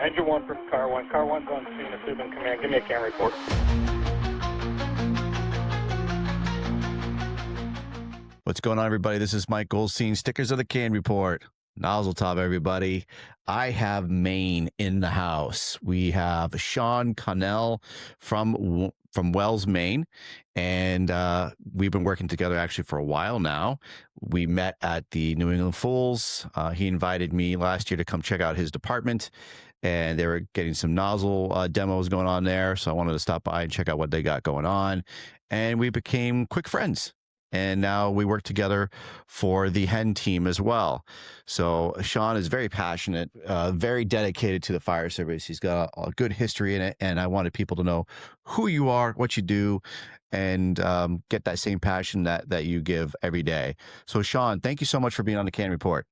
Engine 1 for car 1. Car 1's on scene. Assuming command. Give me a CAN report. What's going on, everybody? This is Mike Goldstein, Stickers of the C.A.N. Report. Nozzle top, everybody. I have Maine in the house. We have Sean Connell from Wells, Maine, and we've been working together actually for a while now. We met at the New England Fools. He invited me last year to come check out his department, and they were getting some nozzle demos going on there, so I wanted to stop by and check out what they got going on, and we became quick friends. And now we work together for the C.A.N. team as well. So Sean is very passionate, very dedicated to the fire service. He's got a good history in it. And I wanted people to know who you are, what you do, and get that same passion that you give every day. So Sean, thank you so much for being on the C.A.N. Report.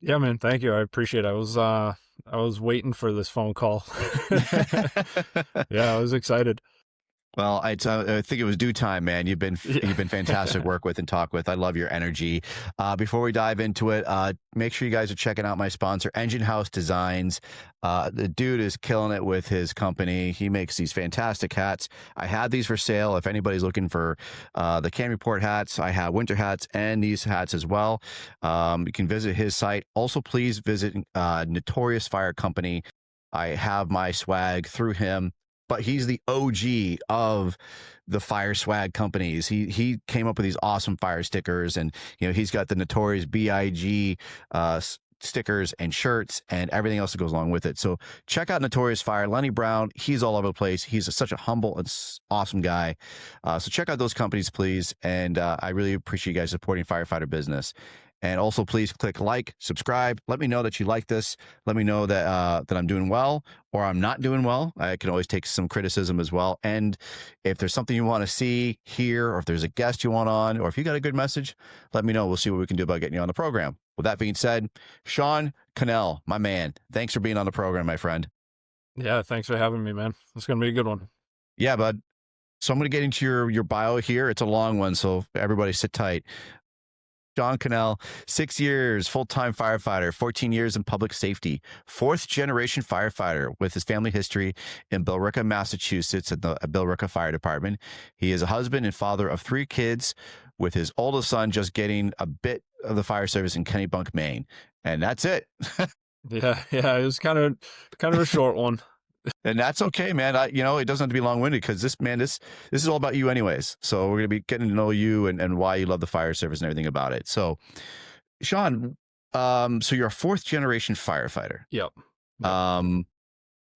Yeah, man. Thank you. I appreciate it. I was waiting for this phone call. Yeah, I was excited. Well, I think it was due time, man. You've been fantastic to work with and talk with. I love your energy. Before we dive into it, make sure you guys are checking out my sponsor, Engine House Designs. The dude is killing it with his company. He makes these fantastic hats. I have these for sale. If anybody's looking for the C.A.N. Report hats, I have winter hats and these hats as well. You can visit his site. Also, please visit Notorious Fire Company. I have my swag through him. But he's the OG of the fire swag companies. He came up with these awesome fire stickers, and he's got the Notorious BIG stickers and shirts and everything else that goes along with it. So check out Notorious Fire. Lenny Brown, he's all over the place. He's such a humble and awesome guy. So check out those companies, please. And I really appreciate you guys supporting firefighter business. And also, please click like, subscribe. Let me know that you like this. Let me know that that I'm doing well or I'm not doing well. I can always take some criticism as well. And if there's something you want to see, hear, or if there's a guest you want on, or if you got a good message, let me know. We'll see what we can do about getting you on the program. With that being said, Sean Connell, my man, thanks for being on the program, my friend. Yeah, thanks for having me, man. It's going to be a good one. Yeah, bud. So I'm going to get into your bio here. It's a long one, so everybody sit tight. Sean Connell, 6 years, full-time firefighter, 14 years in public safety, fourth-generation firefighter with his family history in Billerica, Massachusetts at the Billerica Fire Department. He is a husband and father of 3 kids, with his oldest son just getting a bit of the fire service in Kennebunk, Maine. And that's it. Yeah, it was kind of a short one. And that's okay, man. It doesn't have to be long-winded because this is all about you anyways. So we're going to be getting to know you and why you love the fire service and everything about it. So Sean, so you're a 4th-generation firefighter. Yep.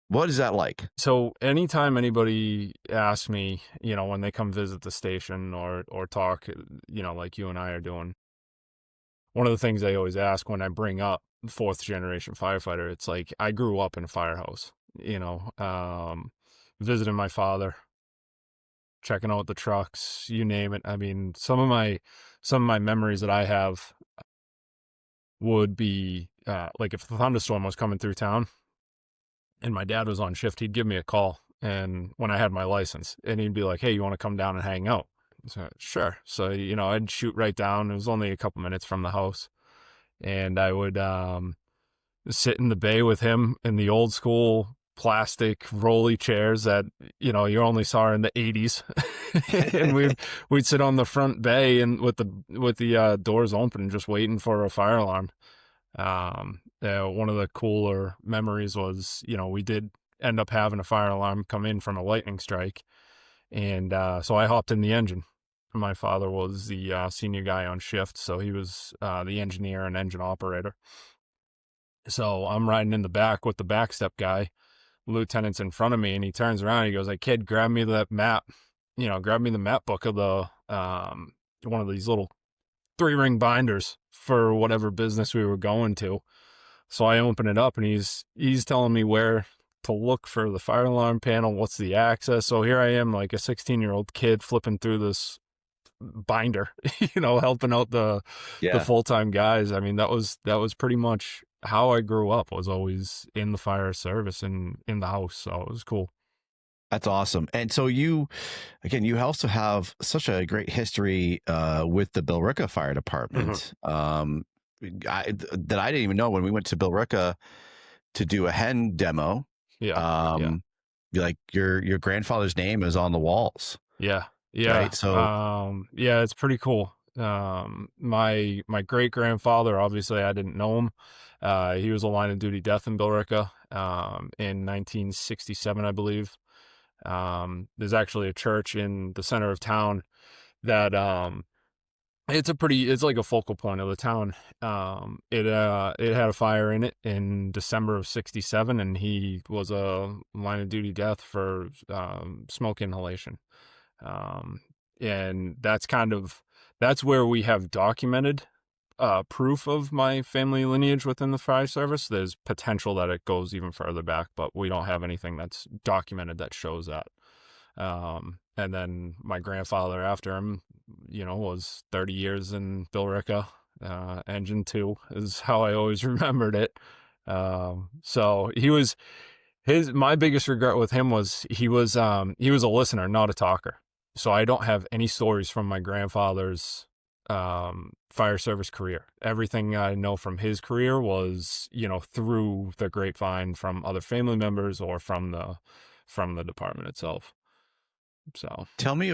What is that like? So anytime anybody asks me, when they come visit the station or talk, like you and I are doing, one of the things they always ask when I bring up 4th-generation firefighter, it's like, I grew up in a firehouse. Visiting my father, checking out the trucks, you name it. I mean, some of my memories that I have would be like if the thunderstorm was coming through town and my dad was on shift, he'd give me a call, and when I had my license, and he'd be like, "Hey, you want to come down and hang out?" So sure. So I'd shoot right down. It was only a couple minutes from the house, and I would sit in the bay with him in the old school plastic rolly chairs that you only saw in the 80s. And we'd sit on the front bay and with the doors open, just waiting for a fire alarm. One of the cooler memories was we did end up having a fire alarm come in from a lightning strike, and so I hopped in the engine. My father was the senior guy on shift, so he was the engineer and engine operator. So I'm riding in the back with the backstep guy. Lieutenant's in front of me, and he turns around, he goes like, "Kid, grab me that map, grab me the map book of the one of these little 3-ring binders for whatever business we were going to." So I open it up, and he's telling me where to look for the fire alarm panel, what's the access. So here I am, like a 16-year-old kid flipping through this binder, helping out the full-time guys. I mean, that was pretty much how I grew up, was always in the fire service and in the house. So it was cool. That's awesome. And so you also have such a great history with the Billerica Fire Department. Mm-hmm. I didn't even know when we went to Billerica to do a C.A.N. demo. Yeah. Yeah. Um, like your grandfather's name is on the walls, Yeah. Yeah. right? So Yeah, it's pretty cool. My great grandfather, obviously I didn't know him. He was a line of duty death in Billerica, in 1967, I believe. There's actually a church in the center of town that, it's like a focal point of the town. It had a fire in it in December of 67, and he was a line of duty death for, smoke inhalation. Um, and that's where we have documented, proof of my family lineage within the fire service. There's potential that it goes even further back, but we don't have anything that's documented that shows that. And then my grandfather after him, was 30 years in Billerica. Engine 2 is how I always remembered it. So my biggest regret with him was he was a listener, not a talker. So I don't have any stories from my grandfather's fire service career. Everything I know from his career was, through the grapevine from other family members or from the department itself. So tell me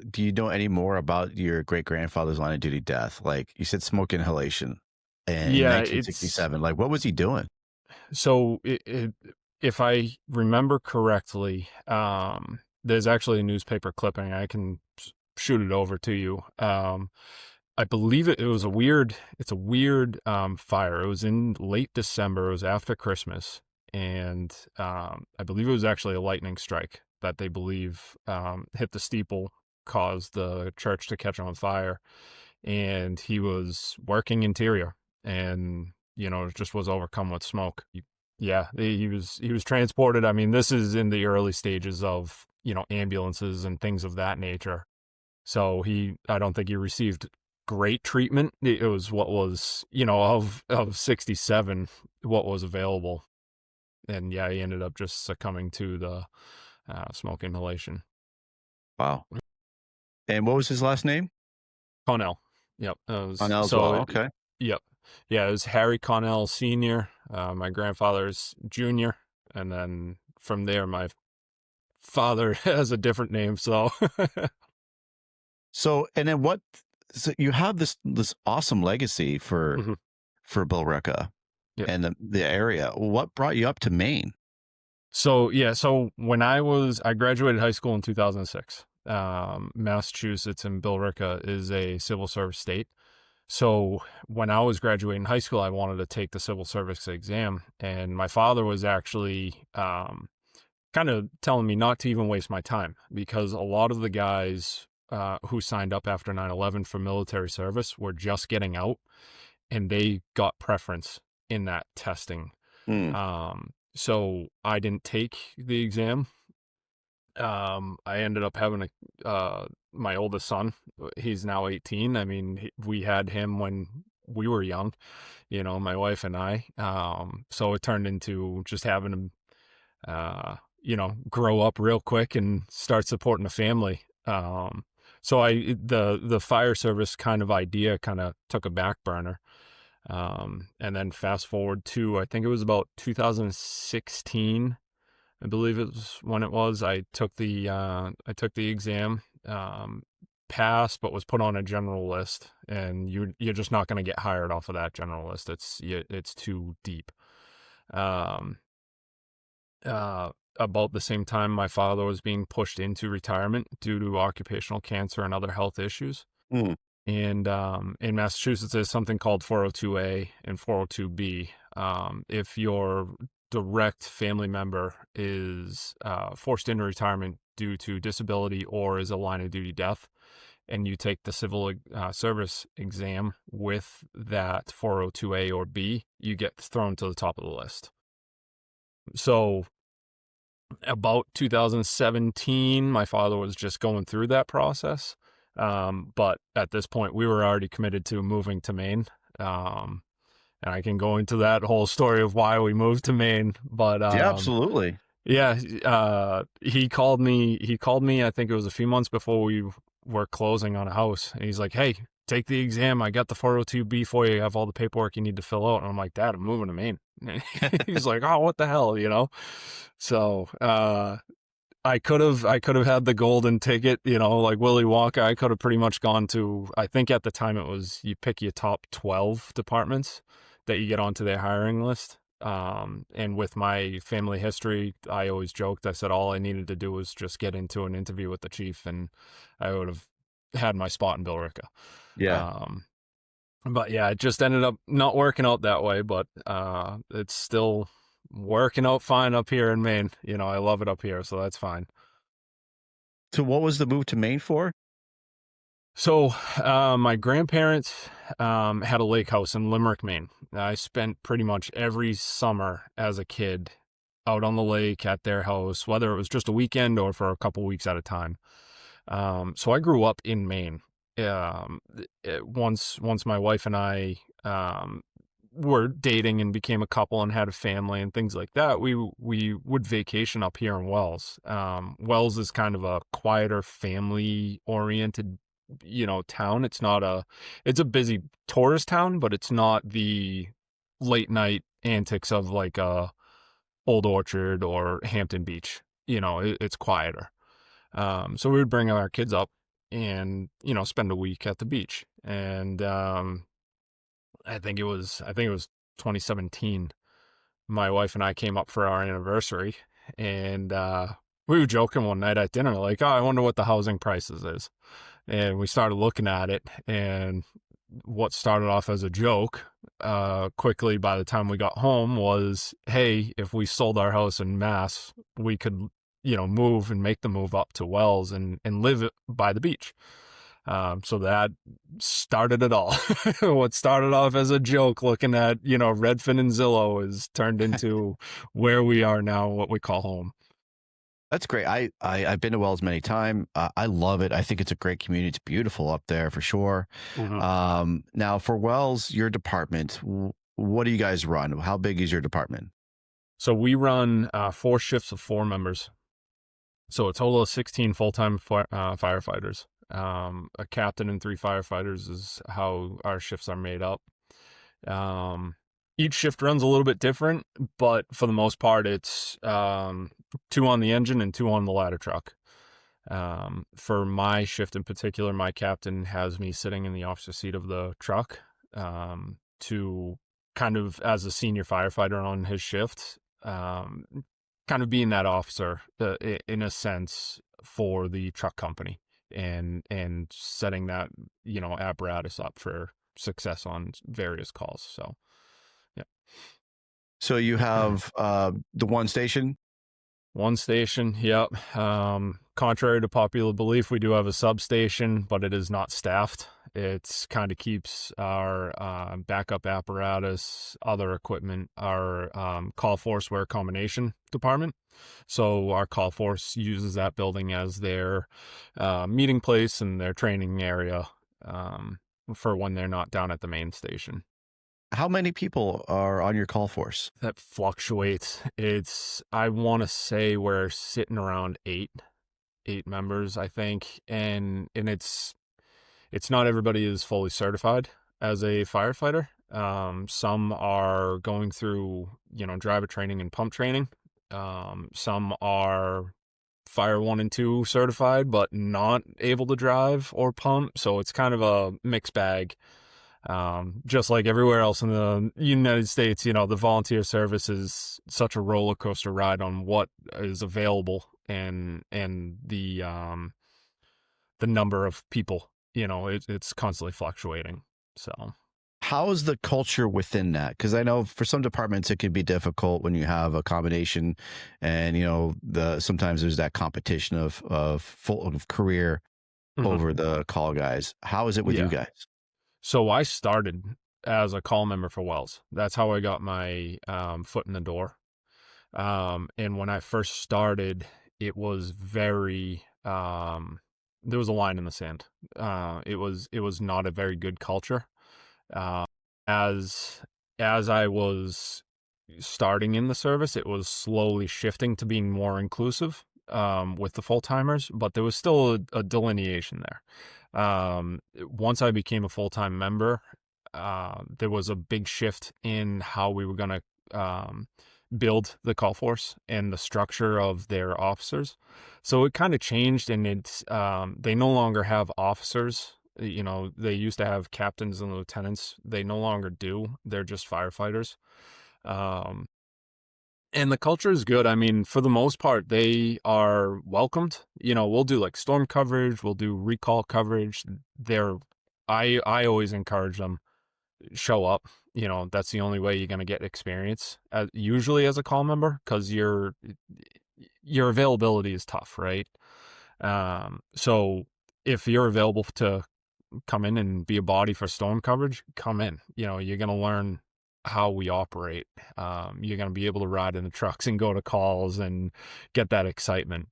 do you know any more about your great grandfather's line of duty death? Like you said, smoke inhalation in yeah, 1967. Like what was he doing? so if I remember correctly, there's actually a newspaper clipping. I can shoot it over to you. I believe it's a weird fire. It was in late December. It was after Christmas. And I believe it was actually a lightning strike that they believe hit the steeple, caused the church to catch on fire. And he was working interior and, just was overcome with smoke. Yeah, he was transported. I mean, this is in the early stages of, ambulances and things of that nature. So I don't think he received great treatment. It was what was, of 67, what was available. And yeah, he ended up just succumbing to the smoke inhalation. Wow. And what was his last name? Connell. Yep. Connell as well. Okay. Yep. Yeah, it was Harry Connell Sr., my grandfather's junior. And then from there, my father has a different name. So, so you have this awesome legacy for Mhm. Billerica Yep. and the area. What brought you up to Maine? So when I graduated high school in 2006. Massachusetts and Billerica is a civil service state. So when I was graduating high school, I wanted to take the civil service exam, and my father was actually kind of telling me not to even waste my time, because a lot of the guys who signed up after 9/11 for military service were just getting out, and they got preference in that testing. So I didn't take the exam. I ended up having my oldest son. He's now 18. I mean, we had him when we were young, my wife and I. So it turned into just having him, grow up real quick and start supporting a family. So the fire service kind of idea kind of took a back burner. And then fast forward to, I think it was about 2016, I believe it was when it was. I took the exam, passed, but was put on a general list, and you're just not going to get hired off of that general list. It's too deep. About the same time, my father was being pushed into retirement due to occupational cancer and other health issues. And in Massachusetts, there's something called 402A and 402B. If your direct family member is forced into retirement due to disability or is a line of duty death, and you take the civil service exam with that 402A or B, you get thrown to the top of the list. So about 2017, my father was just going through that process. But at this point, we were already committed to moving to Maine. And I can go into that whole story of why we moved to Maine. But yeah, absolutely. Yeah, he called me. I think it was a few months before we were closing on a house, and he's like, "Hey, take the exam. I got the 402B for you. I have all the paperwork you need to fill out. And I'm like, Dad, I'm moving to Maine. He's like, oh, what the hell, you know? So, I could have had the golden ticket, you know, like Willy Wonka. I could have pretty much gone to, I think at the time it was, you pick your top 12 departments that you get onto their hiring list. And with my family history, I always joked, I said all I needed to do was just get into an interview with the chief and I would have had my spot in Billerica. Yeah. But yeah, it just ended up not working out that way, but it's still working out fine up here in Maine. You know, I love it up here, so that's fine. So what was the move to Maine for? So my grandparents had a lake house in Limerick, Maine. I spent pretty much every summer as a kid out on the lake at their house, whether it was just a weekend or for a couple weeks at a time. So I grew up in Maine. Once my wife and I were dating and became a couple and had a family and things like that, we would vacation up here in Wells. Wells is kind of a quieter, family oriented, you know, town. It's a busy tourist town, but it's not the late night antics of like Old Orchard or Hampton Beach. You know, it's quieter. So we would bring our kids up and, you know, spend a week at the beach. And I think it was 2017. My wife and I came up for our anniversary, and we were joking one night at dinner, like, oh, I wonder what the housing prices is. And we started looking at it, and what started off as a joke, quickly by the time we got home was, hey, if we sold our house in Mass, we could, you know, move and make the move up to Wells and live by the beach. So that started it all. What started off as a joke looking at, you know, Redfin and Zillow is turned into where we are now, what we call home. That's great. I've been to Wells many times. I love it. I think it's a great community. It's beautiful up there for sure. Mm-hmm. Now for Wells, your department, what do you guys run? How big is your department? So we run 4 shifts of 4 members. So a total of 16 full-time firefighters. A captain and 3 firefighters is how our shifts are made up. Each shift runs a little bit different, but for the most part, it's 2 on the engine and 2 on the ladder truck. For my shift in particular, my captain has me sitting in the officer seat of the truck to kind of, as a senior firefighter on his shift, kind of being that officer in a sense for the truck company and setting that, you know, apparatus up for success on various calls. So, yeah. So you have the one station? One station, yep. Contrary to popular belief, we do have a substation, but it is not staffed. It's kind of keeps our backup apparatus, other equipment, our call force wear combination department. So our call force uses that building as their meeting place and their training area for when they're not down at the main station. How many people are on your call force? That fluctuates. I want to say we're sitting around 8 members, I think. And it's not everybody is fully certified as a firefighter. Some are going through, you know, driver training and pump training. Some are fire 1 and 2 certified, but not able to drive or pump. So it's kind of a mixed bag. Just like everywhere else in the United States, you know, the volunteer service is such a roller coaster ride on what is available and the number of people, you know, it's constantly fluctuating. So how is the culture within that? Because I know for some departments it can be difficult when you have a combination, and you know sometimes there's that competition of career over the call guys. How is it with you guys? So I started as a call member for Wells. That's how I got my foot in the door. And when I first started, it was very there was a line in the sand. It was not a very good culture. As I was starting in the service, it was slowly shifting to being more inclusive with the full timers, but there was still a delineation there. Once I became a full-time member, there was a big shift in how we were going to build the call force and the structure of their officers. So it kind of changed, and they no longer have officers. You know, they used to have captains and lieutenants. They no longer do. They're just firefighters. Um, and the culture is good. I mean, for the most part, they are welcomed. You know, we'll do like storm coverage, we'll do recall coverage. I always encourage them, show up. You know, that's the only way you're going to get experience, usually as a call member, because your availability is tough, right? So if you're available to come in and be a body for storm coverage, come in. You know, you're going to learn how we operate. You're going to be able to ride in the trucks and go to calls and get that excitement.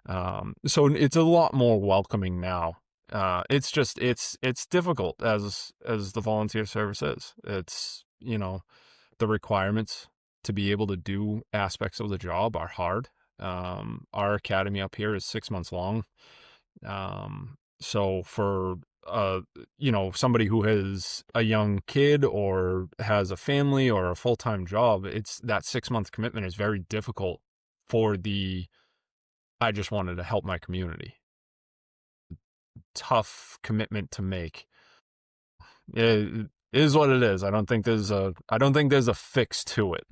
So it's a lot more welcoming now. It's just, it's difficult as the volunteer service is. It's, you know, the requirements to be able to do aspects of the job are hard. Our academy up here is 6 months long. So for you know, somebody who has a young kid or has a family or a full-time job, it's that 6 month commitment is very difficult for I just wanted to help my community. Tough commitment to make. It is what it is. I don't think there's a fix to it.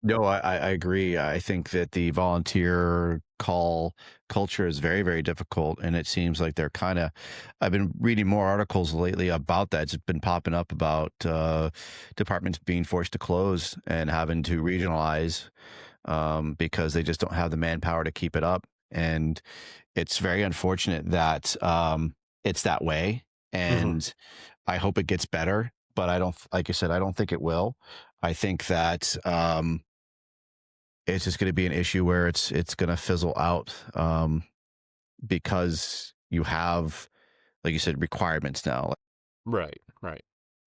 No, I agree. I think that the volunteer call culture is very, very difficult. And it seems like I've been reading more articles lately about that. It's been popping up about departments being forced to close and having to regionalize because they just don't have the manpower to keep it up. And it's very unfortunate that it's that way. And I hope it gets better. But like you said, I don't think it will. I think that it's just going to be an issue where it's going to fizzle out because you have, like you said, requirements now. Right.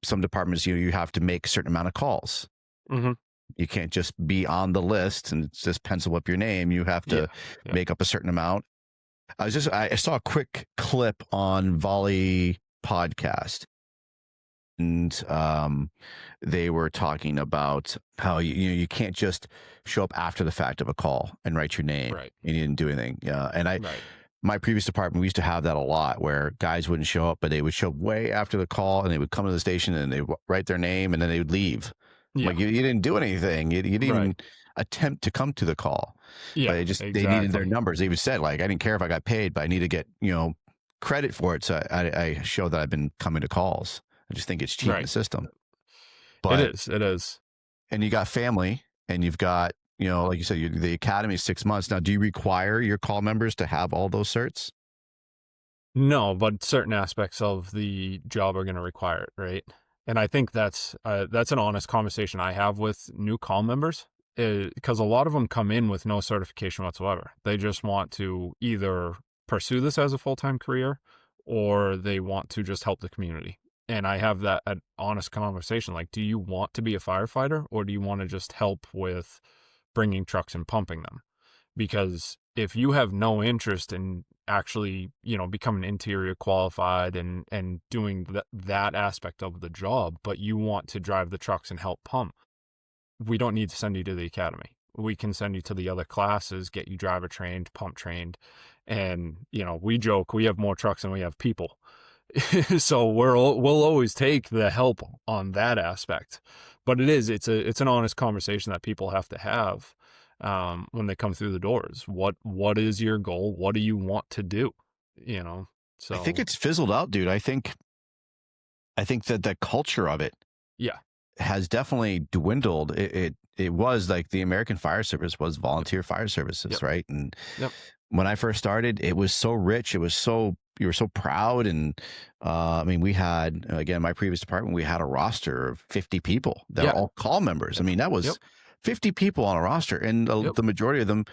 Some departments, you have to make a certain amount of calls. You can't just be on the list and just pencil up your name. You have to make up a certain amount. I saw a quick clip on Volley podcast. And they were talking about how you can't just show up after the fact of a call and write your name. Right. And you didn't do anything. Yeah. And my previous department, we used to have that a lot where guys wouldn't show up, but they would show up way after the call and they would come to the station and they would write their name and then they would leave. Yeah. Like you didn't do anything. You didn't even attempt to come to the call. Yeah, but they needed their numbers. They even said, like, I didn't care if I got paid, but I need to get, credit for it. So I show that I've been coming to calls. I just think it's cheap in the system. But it is. And you got family and you've got, like you said, the academy is 6 months. Now, do you require your call members to have all those certs? No, but certain aspects of the job are going to require it, right? And I think that's an honest conversation I have with new call members, because a lot of them come in with no certification whatsoever. They just want to either pursue this as a full-time career or they want to just help the community. And I have an honest conversation, like, do you want to be a firefighter or do you want to just help with bringing trucks and pumping them? Because if you have no interest in actually, becoming interior qualified and doing that aspect of the job, but you want to drive the trucks and help pump, we don't need to send you to the academy. We can send you to the other classes, get you driver trained, pump trained. And, we joke, we have more trucks than we have people. So we'll always take the help on that aspect, but it's an honest conversation that people have to have when they come through the doors. What is your goal? What do you want to do? So I think it's fizzled out, dude. I think that the culture of it, has definitely dwindled. It was like the American Fire Service was volunteer fire services, right? And when I first started, it was so rich. It was you were so proud. And we had, again, my previous department, we had a roster of 50 people that are all call members. I mean, that was 50 people on a roster, and the majority of them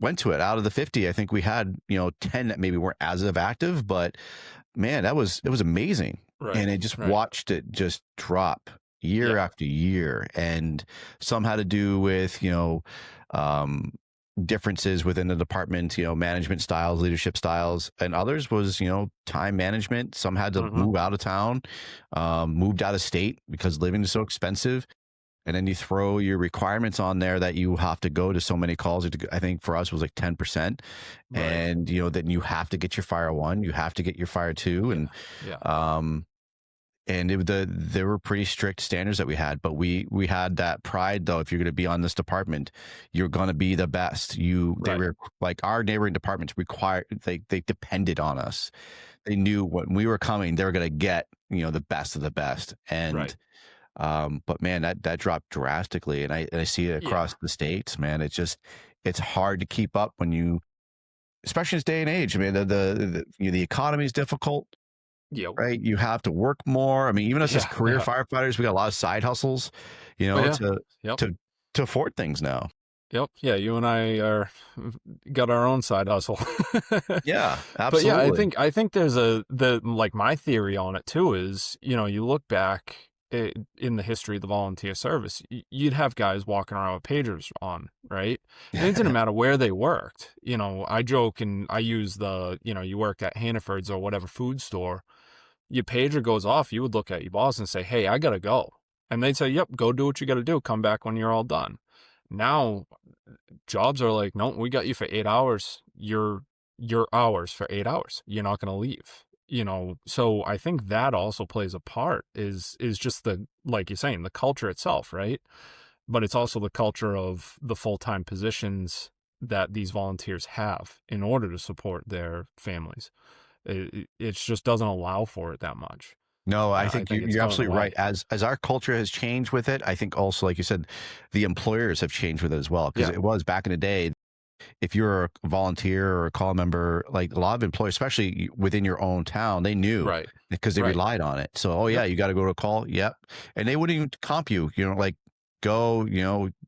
went to it. Out of the 50, I think we had 10 that maybe weren't as active, but man, it was amazing. Right. And I just watched it just drop year after year. And some had to do with differences within the department, management styles, leadership styles, and others was, time management. Some had to move out of town, moved out of state because living is so expensive. And then you throw your requirements on there that you have to go to so many calls. I think for us it was like 10%. Right. And, then you have to get your fire 1, you have to get your fire 2. And there were pretty strict standards that we had, but we had that pride though. If you're going to be on this department, you're going to be the best. They were like our neighboring departments they depended on us. They knew when we were coming, they were going to get, the best of the best. And, but man, that dropped drastically. And I see it across the states, man. It's hard to keep up especially in this day and age. I mean, the economy is difficult. Yeah. Right. You have to work more. I mean, even as career firefighters, we got a lot of side hustles, to afford things now. Yep. Yeah. You and I got our own side hustle. Yeah, absolutely. But yeah, I think there's like my theory on it too is, you look back in the history of the volunteer service, you'd have guys walking around with pagers on, right? And it didn't matter where they worked. I joke and I use you worked at Hannaford's or whatever food store. Your pager goes off, you would look at your boss and say, "Hey, I gotta go." And they'd say, "Yep, go do what you gotta do. Come back when you're all done." Now, jobs are like, "No, we got you for 8 hours. Your hours for 8 hours. You're not gonna leave." So I think that also plays a part is just like you're saying, the culture itself, right? But it's also the culture of the full-time positions that these volunteers have in order to support their families. It just doesn't allow for it that much. No, I think you're absolutely right. As our culture has changed with it, I think also, like you said, the employers have changed with it as well. Because it was back in the day, if you're a volunteer or a call member, like a lot of employers, especially within your own town, they knew because they relied on it. So, you got to go to a call. Yep. And they wouldn't even comp you, like go,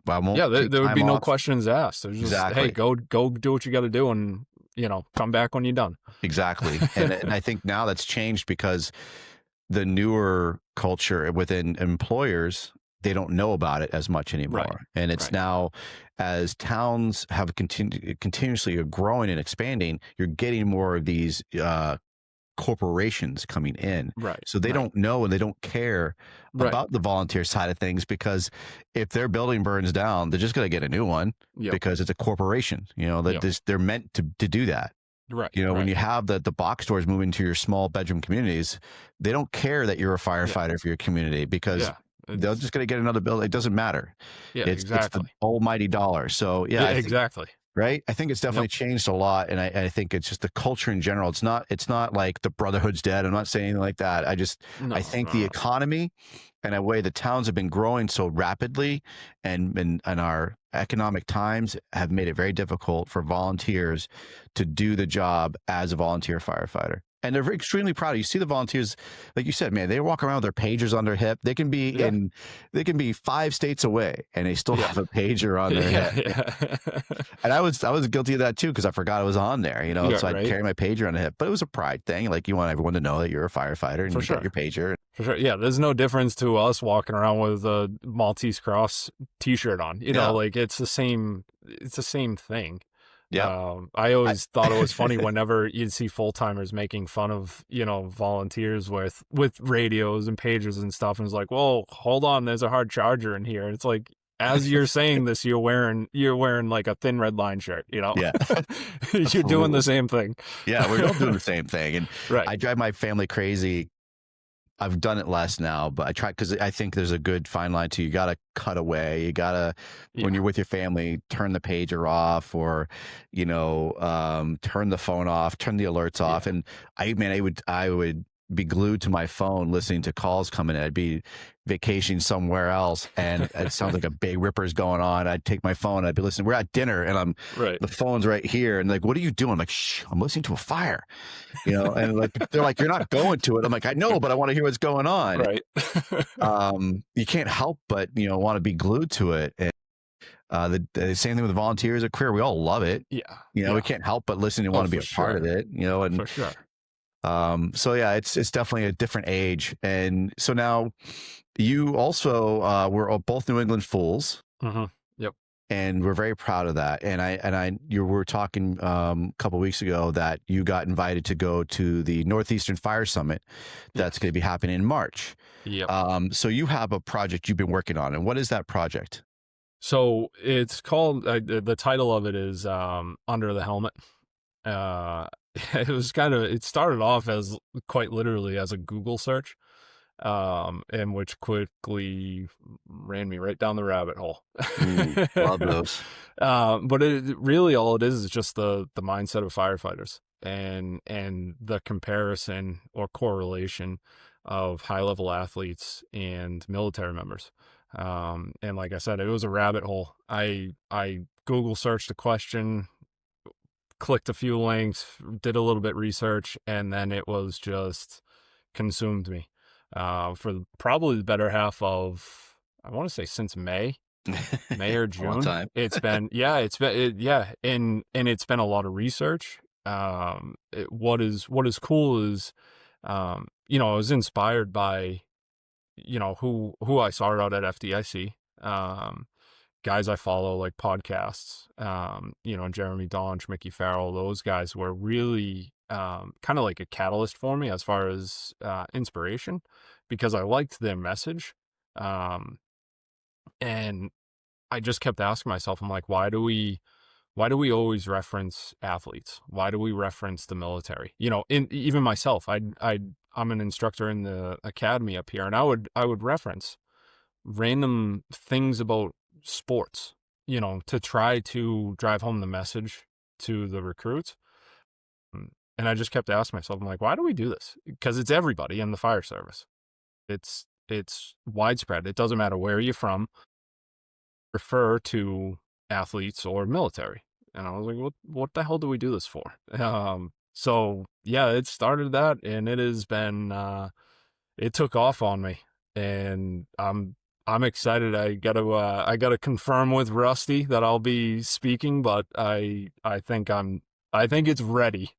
I won't. Yeah. There would be no questions asked. There's just, exactly. Hey, go do what you got to do. And, come back when you're done. Exactly. And I think now that's changed because the newer culture within employers, they don't know about it as much anymore. And it's now, as towns have continuously growing and expanding, you're getting more of these corporations coming in. So they don't know and they don't care about the volunteer side of things, because if their building burns down, they're just going to get a new one because it's a corporation, they're meant to do that. When you have the box stores move into your small bedroom communities, they don't care that you're a firefighter for your community, because they're just going to get another building. It doesn't matter. It's the almighty dollar. So exactly. Right. I think it's definitely changed a lot. And I think it's just the culture in general. It's not like the brotherhood's dead. I'm not saying anything like that. I think the economy and the way the towns have been growing so rapidly and our economic times have made it very difficult for volunteers to do the job as a volunteer firefighter. And they're extremely proud. You see the volunteers, like you said, man, they walk around with their pagers on their hip. They can be 5 states away and they still have a pager on their hip. And I was guilty of that too, because I forgot it was on there, so I'd carry my pager on the hip. But it was a pride thing. Like, you want everyone to know that you're a firefighter and got your pager. For sure. Yeah, there's no difference to us walking around with a Maltese Cross t-shirt on. Like it's the same thing. Yeah. I always thought it was funny whenever you'd see full-timers making fun of, volunteers with radios and pagers and stuff. And it's like, whoa, hold on, there's a hard charger in here. It's like, as you're saying this, you're wearing like a thin red line shirt, Yeah. You're doing the same thing. Yeah, we're all doing the same thing. And I drive my family crazy. I've done it less now, but I try, because I think there's a good fine line too. You got to cut away. You got to, when you're with your family, turn the pager off, or, turn the phone off, turn the alerts off. And I would be glued to my phone listening to calls coming in. I'd be vacationing somewhere else and it sounds like a big ripper's going on. I'd take my phone, I'd be listening. We're at dinner and the phone's right here. And like, what are you doing? I'm like, shh, I'm listening to a fire, and like, they're like, you're not going to it. I'm like, I know, but I want to hear what's going on. Right. You can't help but, want to be glued to it. And the same thing with volunteers at career. We all love it. We can't help but listen and want to be a part of it, and for sure. So yeah, it's definitely a different age. And so now you also, we're both New England Fools. Mm-hmm. Yep. and we're very proud of that. And you were talking a couple of weeks ago that you got invited to go to the Northeastern Fire Summit that's going to be happening in March. Yep. So you have a project you've been working on, and what is that project? So it's called, the title of it is Under the Helmet. It started off as quite literally as a Google search, and which quickly ran me right down the rabbit hole. Love those. But it really, all it is just the mindset of firefighters and the comparison or correlation of high level athletes and military members. And like I said, it was a rabbit hole. I Google searched a question, clicked a few links, did a little bit research, and then it was just consumed me for probably the better half of, I want to say, since May or June. Long time. And it's been a lot of research. What is cool is, I was inspired by, who I saw out at FDIC, guys I follow, like podcasts, Jeremy Donch, Mickey Farrell, those guys were really kind of like a catalyst for me as far as inspiration, because I liked their message. And I just kept asking myself, I'm like, why do we always reference athletes? Why do we reference the military? Even myself, I'm an instructor in the academy up here, and I would reference random things about sports, to try to drive home the message to the recruits. And I just kept asking myself, I'm like, why do we do this? Because it's everybody in the fire service. It's widespread. It doesn't matter where you're from. Refer to athletes or military. And I was like, what the hell do we do this for? So yeah, it started that, and it has been, it took off on me, and I'm excited. I gotta confirm with Rusty that I'll be speaking, but I think it's ready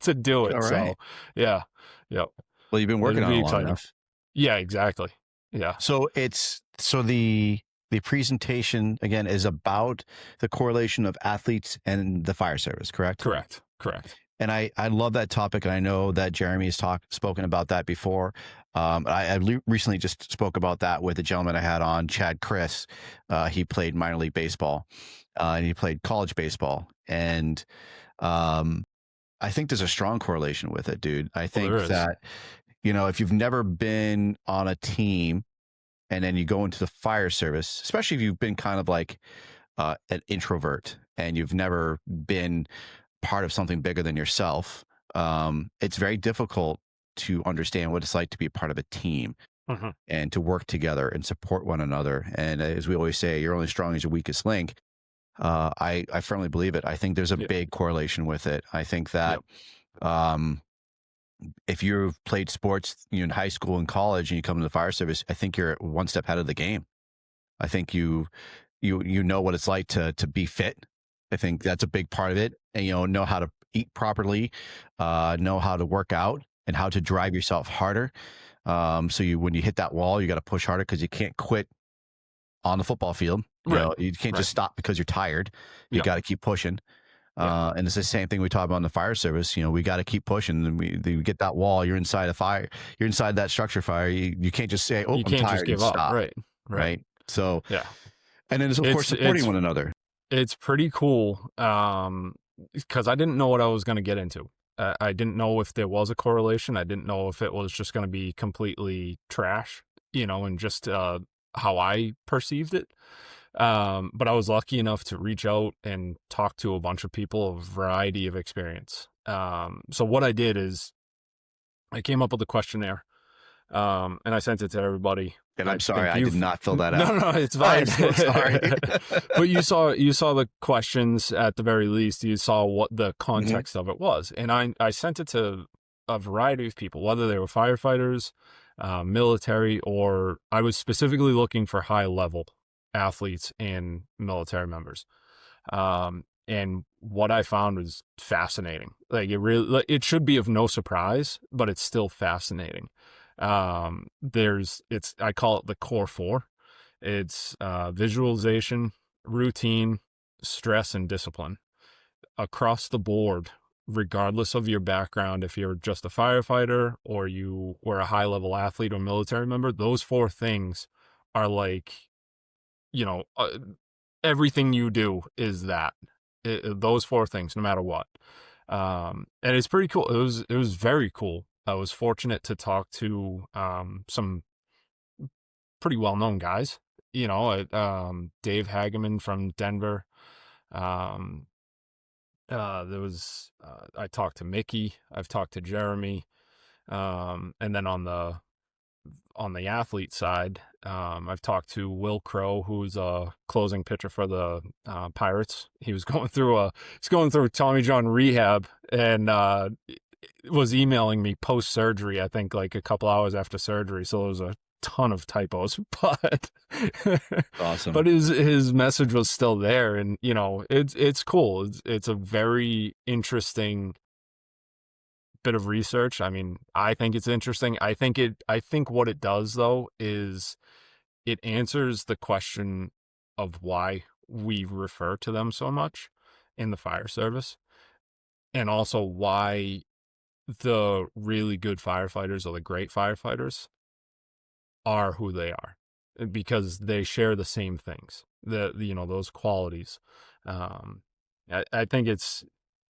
to do it. All right. So yeah. Well, you've been working on it long enough. Yeah, exactly. Yeah. So the presentation again is about the correlation of athletes and the fire service, correct? Correct. And I love that topic, and I know that Jeremy has spoken about that before. I recently just spoke about that with a gentleman I had on, Chad Chris. He played minor league baseball, and he played college baseball, and I think there's a strong correlation with it, dude. I think that if you've never been on a team, and then you go into the fire service, especially if you've been kind of like an introvert and you've never been part of something bigger than yourself, it's very difficult to understand what it's like to be a part of a team and to work together and support one another. And as we always say, you're only strong as your weakest link. I firmly believe it. I think there's a big correlation with it. I think that if you've played sports in high school and college and you come to the fire service, I think you're one step ahead of the game. I think you know what it's like to be fit. I think that's a big part of it. And know how to eat properly, know how to work out, and how to drive yourself harder. So when you hit that wall, you got to push harder, because you can't quit on the football field. You can't just stop because you're tired. You got to keep pushing. And it's the same thing we talk about in the fire service. We got to keep pushing. And we get that wall. You're inside a fire. You're inside that structure fire. You can't just say, "Oh, I'm tired," just give up. Stop. Right. So and then of course supporting one another. It's pretty cool, because I didn't know what I was going to get into. I didn't know if there was a correlation. I didn't know if it was just going to be completely trash, and just how I perceived it. But I was lucky enough to reach out and talk to a bunch of people of a variety of experience. So what I did is I came up with a questionnaire, and I sent it to everybody. And I'm sorry, I did not fill that out. No, it's fine. I'm so sorry. But you saw the questions at the very least. You saw what the context of it was. And I sent it to a variety of people, whether they were firefighters, military, or I was specifically looking for high level athletes and military members. And what I found was fascinating. Like it should be of no surprise, but it's still fascinating. I call it the core four. It's visualization, routine, stress, and discipline across the board, regardless of your background. If you're just a firefighter or you were a high level athlete or military member, those 4 things are like, you know, everything you do is that. Those 4 things, no matter what. And it's pretty cool. It was very cool. I was fortunate to talk to some pretty well known guys. You know, Dave Hageman from Denver. There was I talked to Mickey. I've talked to Jeremy. And then on the athlete side, I've talked to Will Crow, who's a closing pitcher for the Pirates. He was going through Tommy John rehab, and was emailing me post surgery. I think like a couple hours after surgery. So there was a ton of typos, but Awesome. But his message was still there, and you know, it's cool. It's a very interesting bit of research. I mean, I think it's interesting. I think what it does though is it answers the question of why we refer to them so much in the fire service, and also why the really good firefighters or the great firefighters are who they are, because they share the same things, those qualities. I think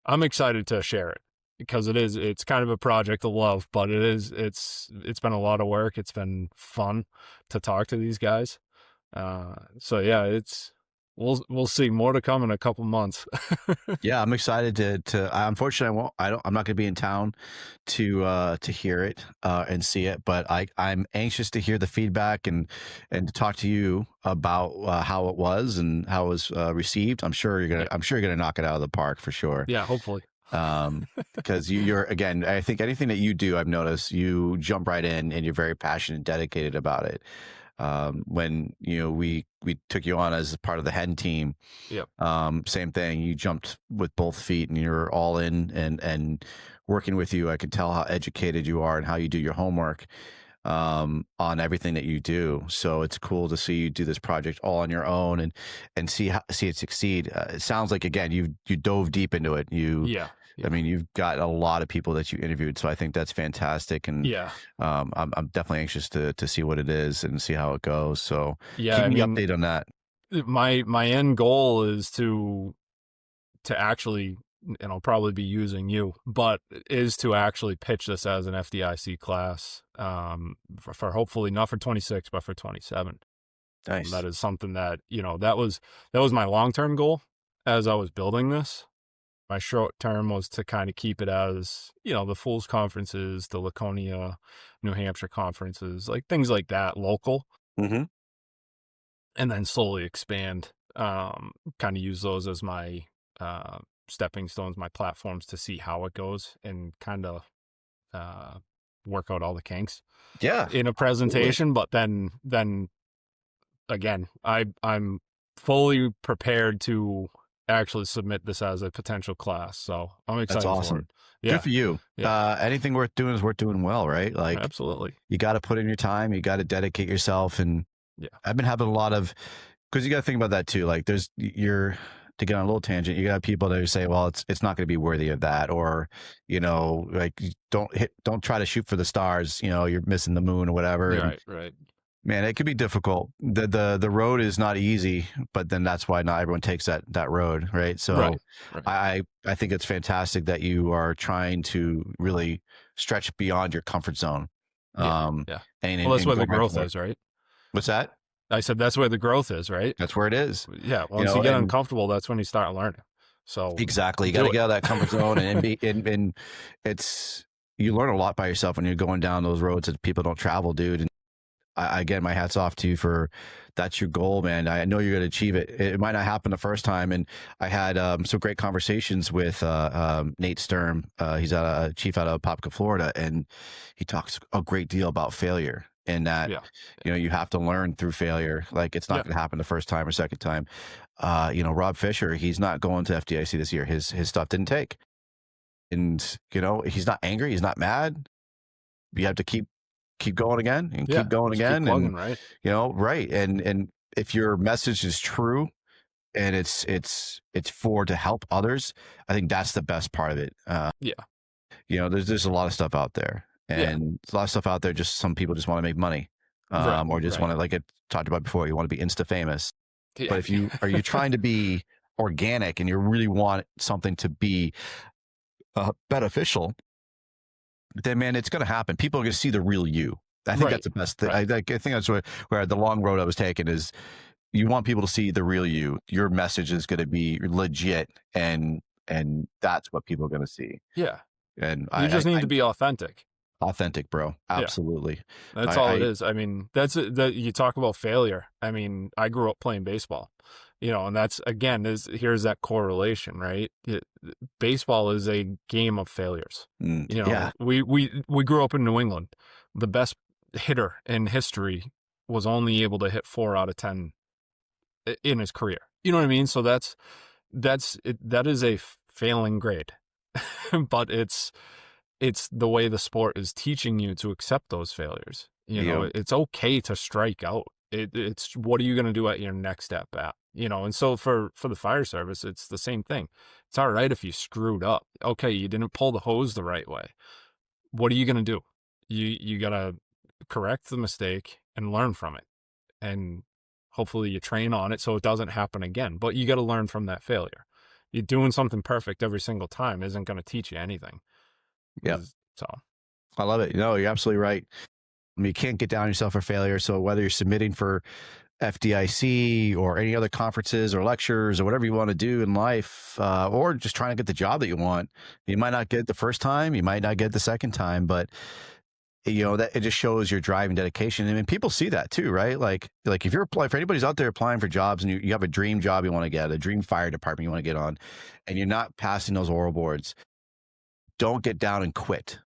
I'm excited to share it, because it's kind of a project of love, but it's been a lot of work. It's been fun to talk to these guys. So yeah, we'll see, more to come in a couple months. Yeah, I'm excited to unfortunately I'm not going to be in town to hear it and see it, but I'm anxious to hear the feedback and to talk to you about how it was and how it was received. I'm sure you're gonna knock it out of the park for sure. Yeah, hopefully. Because you're again, I think anything that you do, I've noticed you jump right in and you're very passionate and dedicated about it. When we took you on as part of the hen team, Yep. Same thing. You jumped with both feet and you're all in, and working with you, I can tell how educated you are and how you do your homework on everything that you do. So it's cool to see you do this project all on your own and see it succeed. It sounds like, again, you dove deep into it. Yeah. I mean, you've got a lot of people that you interviewed, so I think that's fantastic. And Yeah. I'm definitely anxious to see what it is and see how it goes. So Yeah, keep me updated on that. My end goal is to actually, and I'll probably be using you, but is to actually pitch this as an FDIC class, for hopefully not for 26, but for 27. Nice. That is something that, that was my long-term goal as I was building this. My short term was to kind of keep it as, the Fools conferences, the Laconia, New Hampshire conferences, like things like that, local. Mm-hmm. And then slowly expand, kind of use those as my stepping stones, my platforms to see how it goes, and kind of work out all the kinks. Yeah. In a presentation, but then again, I'm fully prepared to actually submit this as a potential class. So I'm excited. That's awesome. For it. Yeah. Good for you. Yeah. Anything worth doing is worth doing well, right? Like, absolutely. You got to put in your time. You got to dedicate yourself. And yeah, I've been having a lot of, because you got to think about that too. Like to get on a little tangent, you got people that say, well, it's not going to be worthy of that. Or, like don't try to shoot for the stars. You're missing the moon or whatever. Yeah, right. Man, it can be difficult. The road is not easy, but then that's why not everyone takes that road, right? So right. I think it's fantastic that you are trying to really stretch beyond your comfort zone. Yeah. Well, that's where the growth is, right? What's that? I said that's where the growth is, right? That's where it is. Yeah. Once you get uncomfortable, that's when you start learning. So exactly, you got to get out of that comfort zone, and it's you learn a lot by yourself when you're going down those roads that people don't travel, dude. And again, my hat's off to you for that's your goal, man. I know you're going to achieve it. It might not happen the first time. And I had some great conversations with Nate Sturm. He's a chief out of Popka, Florida, and he talks a great deal about failure and that, you have to learn through failure. Like it's not going to happen the first time or second time. Rob Fisher, he's not going to FDIC this year. His stuff didn't take. And, he's not angry. He's not mad. You have to keep going again and keep going again. Keep plugging, and, right. right. And if your message is true, and it's for to help others. I think that's the best part of it. Yeah. There's a lot of stuff out there, Yeah. and a lot of stuff out there. Just some people just want to make money, Right. or just Right. want to, like I talked about before, you want to be insta famous. Yeah. But if you are you trying to be organic and you really want something to be beneficial, then man, it's going to happen. People are going to see the real you. I think Right. that's the best thing. Right. I think that's where the long road I was taking is. You want people to see the real you. Your message is going to be legit, and that's what people are going to see. Yeah. And You just need to be authentic. Authentic, bro. Absolutely. That's all it is. I mean, that you talk about failure. I mean, I grew up playing baseball, and that's, again, here's that correlation, right? Baseball is a game of failures. Yeah. We grew up in New England. The best hitter in history was only able to hit 4 out of 10 in his career. You know what I mean? So that is a failing grade, but it's the way the sport is teaching you to accept those failures. It's okay to strike out. It's what are you going to do at your next step at? And so for the fire service, it's the same thing. It's all right if you screwed up. Okay, you didn't pull the hose the right way. What are you going to do? You got to correct the mistake and learn from it. And hopefully you train on it so it doesn't happen again. But you got to learn from that failure. You're doing something perfect every single time isn't going to teach you anything. Yeah. So I love it. No, you're absolutely right. I mean, you can't get down on yourself for failure. So whether you're submitting for FDIC or any other conferences or lectures or whatever you want to do in life, or just trying to get the job that you want, you might not get it the first time, you might not get it the second time, but that it just shows your drive and dedication. I mean, people see that too, right? Like if you're applying, for anybody's out there applying for jobs and you have a dream job you want to get, a dream fire department you want to get on, and you're not passing those oral boards, don't get down and quit.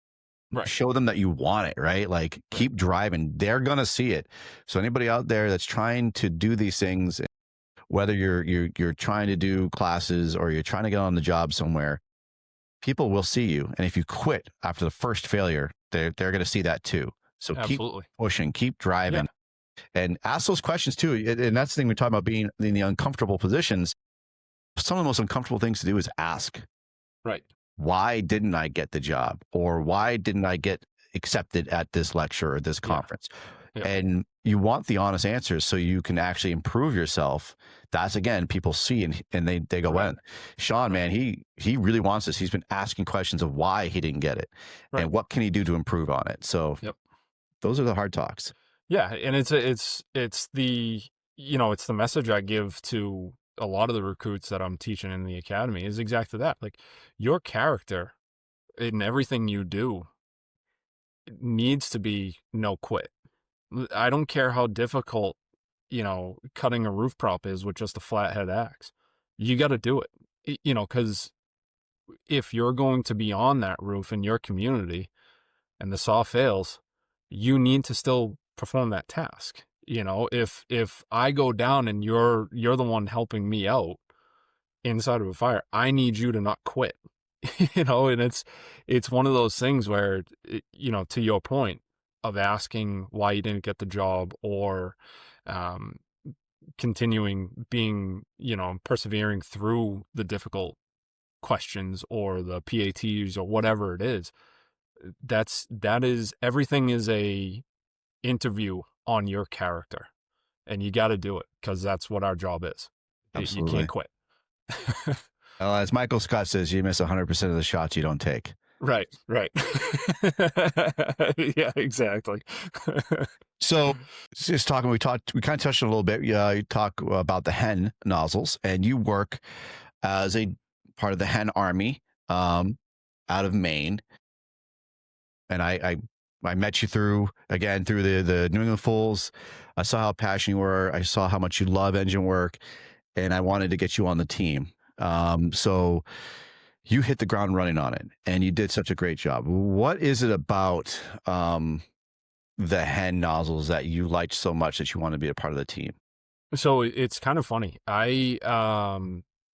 Right. Show them that you want it, right? Like keep driving. They're going to see it. So anybody out there that's trying to do these things, whether you're trying to do classes or you're trying to get on the job somewhere, people will see you. And if you quit after the first failure, they're going to see that too. So Absolutely. Keep pushing, keep driving, and ask those questions too. And that's the thing we talk about, being in the uncomfortable positions. Some of the most uncomfortable things to do is ask. Right. Why didn't I get the job? Or why didn't I get accepted at this lecture or this conference? Yeah. And you want the honest answers so you can actually improve yourself. That's, again, people see and they go, well, Sean, man, he really wants this. He's been asking questions of why he didn't get it and what can he do to improve on it. So those are the hard talks. Yeah. And it's the, it's the message I give to a lot of the recruits that I'm teaching in the academy is exactly that. Like, your character in everything you do needs to be no quit. I don't care how difficult, cutting a roof prop is with just a flathead axe. You got to do it, because if you're going to be on that roof in your community and the saw fails, you need to still perform that task. If I go down and you're the one helping me out inside of a fire, I need you to not quit. And it's one of those things where, to your point of asking why you didn't get the job, or continuing being, persevering through the difficult questions or the PATs or whatever it is, that is everything is a interview on your character, and you got to do it because that's what our job is. Absolutely. You can't quit. As Michael Scott says, you miss 100% of the shots you don't take. Right. Yeah, exactly. So just talking, we kind of touched on a little bit. You talk about the hen nozzles, and you work as a part of the hen army out of Maine. And I met you through the New England Fools. I saw how passionate you were. I saw how much you love engine work, and I wanted to get you on the team. So you hit the ground running on it, and you did such a great job. What is it about the hen nozzles that you liked so much that you want to be a part of the team? So it's kind of funny. I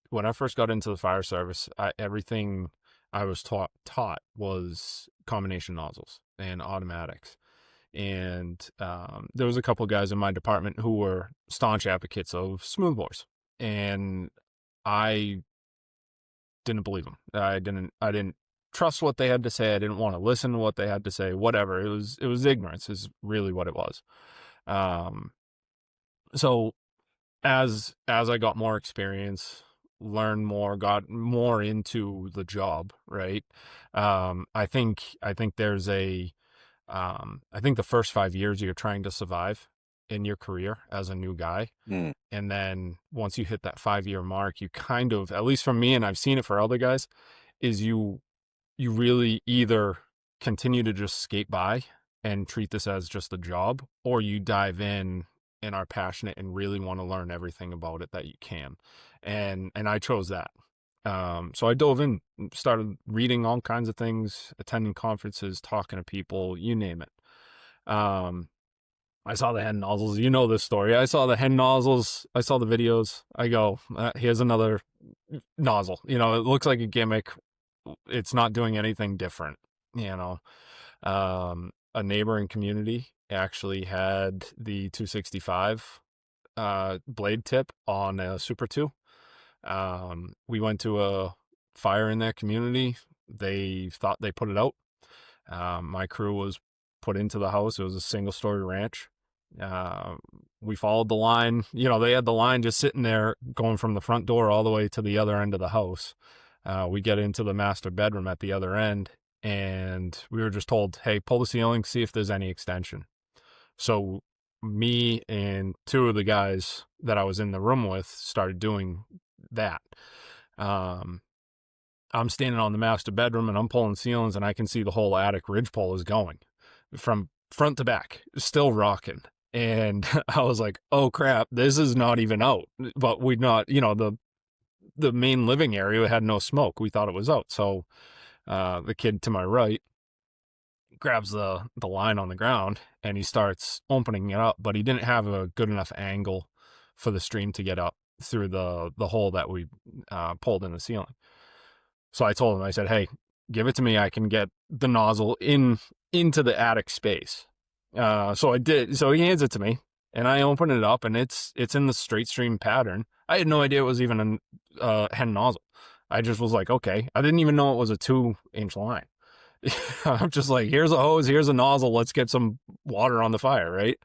when I first got into the fire service, everything I was taught was combination nozzles and automatics. And there was a couple of guys in my department who were staunch advocates of smooth bores. and I didn't believe them. I didn't trust what they had to say. I didn't want to listen to what they had to say. Whatever. It was ignorance is really what it was. Um, so as I got more experience, learned more, got more into the job, right? I think there's I think the first 5 years you're trying to survive in your career as a new guy. Mm. And then once you hit that 5 year mark, you kind of, at least for me, and I've seen it for other guys, is you really either continue to just skate by and treat this as just a job, or you dive in and are passionate and really want to learn everything about it that you can. And I chose that. So I dove in, started reading all kinds of things, attending conferences, talking to people, you name it. I saw the hen nozzles. You know this story. I saw the hen nozzles. I saw the videos. I go, here's another nozzle. You know, it looks like a gimmick. It's not doing anything different. You know, a neighboring community actually had the 265 blade tip on a Super 2. We went to a fire in that community. They thought they put it out. My crew was put into the house. It was a single-story ranch. We followed the line. You know, they had the line just sitting there going from the front door all the way to the other end of the house. We get into the master bedroom at the other end, and we were just told, hey, pull the ceiling, see if there's any extension. So me and two of the guys that I was in the room with started doing that. I'm standing on the master bedroom and I'm pulling ceilings, and I can see the whole attic ridgepole is going from front to back, still rocking. And I was like, oh crap, this is not even out. But we'd not, you know, the main living area had no smoke. We thought it was out. So the kid to my right grabs the line on the ground and he starts opening it up, but he didn't have a good enough angle for the stream to get up through the hole that we pulled in the ceiling. So I told him, I said, hey, give it to me. I can get the nozzle into the attic space. So I did. So he hands it to me and I open it up and it's in the straight stream pattern. I had no idea it was even a hen nozzle. I just was like, okay. I didn't even know it was a 2-inch line. I'm just like, here's a hose, here's a nozzle. Let's get some water on the fire, right?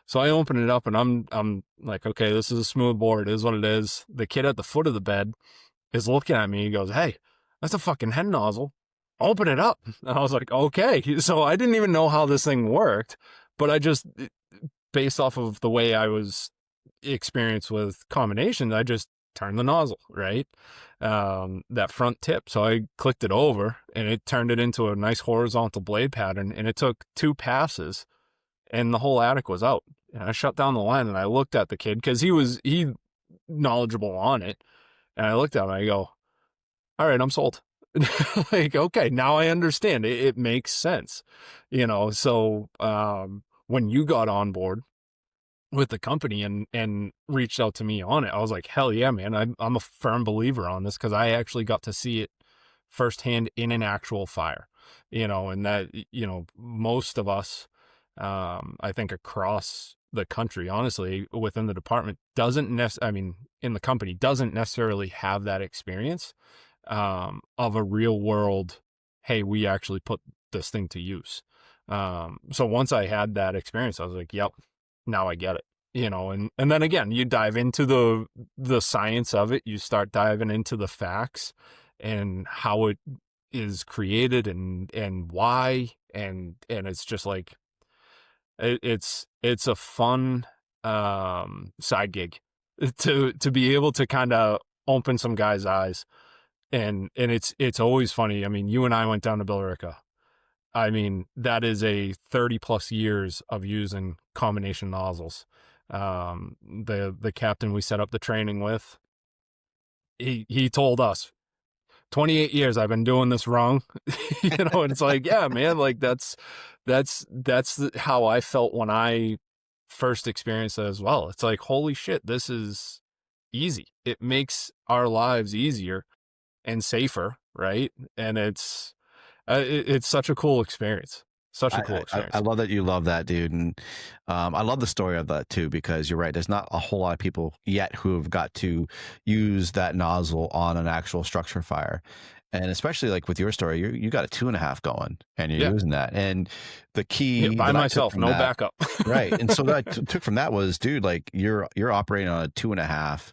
So I open it up and I'm like, okay, this is a smooth bore. It is what it is. The kid at the foot of the bed is looking at me. He goes, hey, that's a fucking hen nozzle. Open it up. And I was like, okay. So I didn't even know how this thing worked, but I just, based off of the way I was experienced with combinations, I just turned the nozzle, right? That front tip. So I clicked it over and it turned it into a nice horizontal blade pattern. And it took 2 passes and the whole attic was out. And I shut down the line and I looked at the kid because he knowledgeable on it. And I looked at him and I go, all right, I'm sold. Like, okay, now I understand. It makes sense, you know? So, when you got on board with the company and reached out to me on it, I was like, hell yeah, man. I'm a firm believer on this because I actually got to see it firsthand in an actual fire, you know, and that, you know, most of us, I think across the country, honestly, within the department in the company doesn't necessarily have that experience, of a real world, hey, we actually put this thing to use. So once I had that experience, I was like, yep, now I get it, you know, and then again, you dive into the science of it, you start diving into the facts and how it is created and why, and it's just like, it's a fun, side gig to be able to kind of open some guys' eyes. And it's always funny. I mean, you and I went down to Billerica. I mean, that is a 30+ years of using combination nozzles. The captain we set up the training with, he told us, 28 years I've been doing this wrong. You know, and it's like, yeah, man, like that's how I felt when I first experienced it as well. It's like, holy shit, this is easy. It makes our lives easier and safer, right? And it's such a cool experience. Such a cool I experience. love that you love that, dude. And I love the story of that too, because you're right. There's not a whole lot of people yet who have got to use that nozzle on an actual structure fire. And especially like with your story, you got a 2.5 going and you're Yeah. using that. And the Yeah, key by that I took myself, from no that, backup. right. And so that I took from that was, dude, like you're operating on a 2.5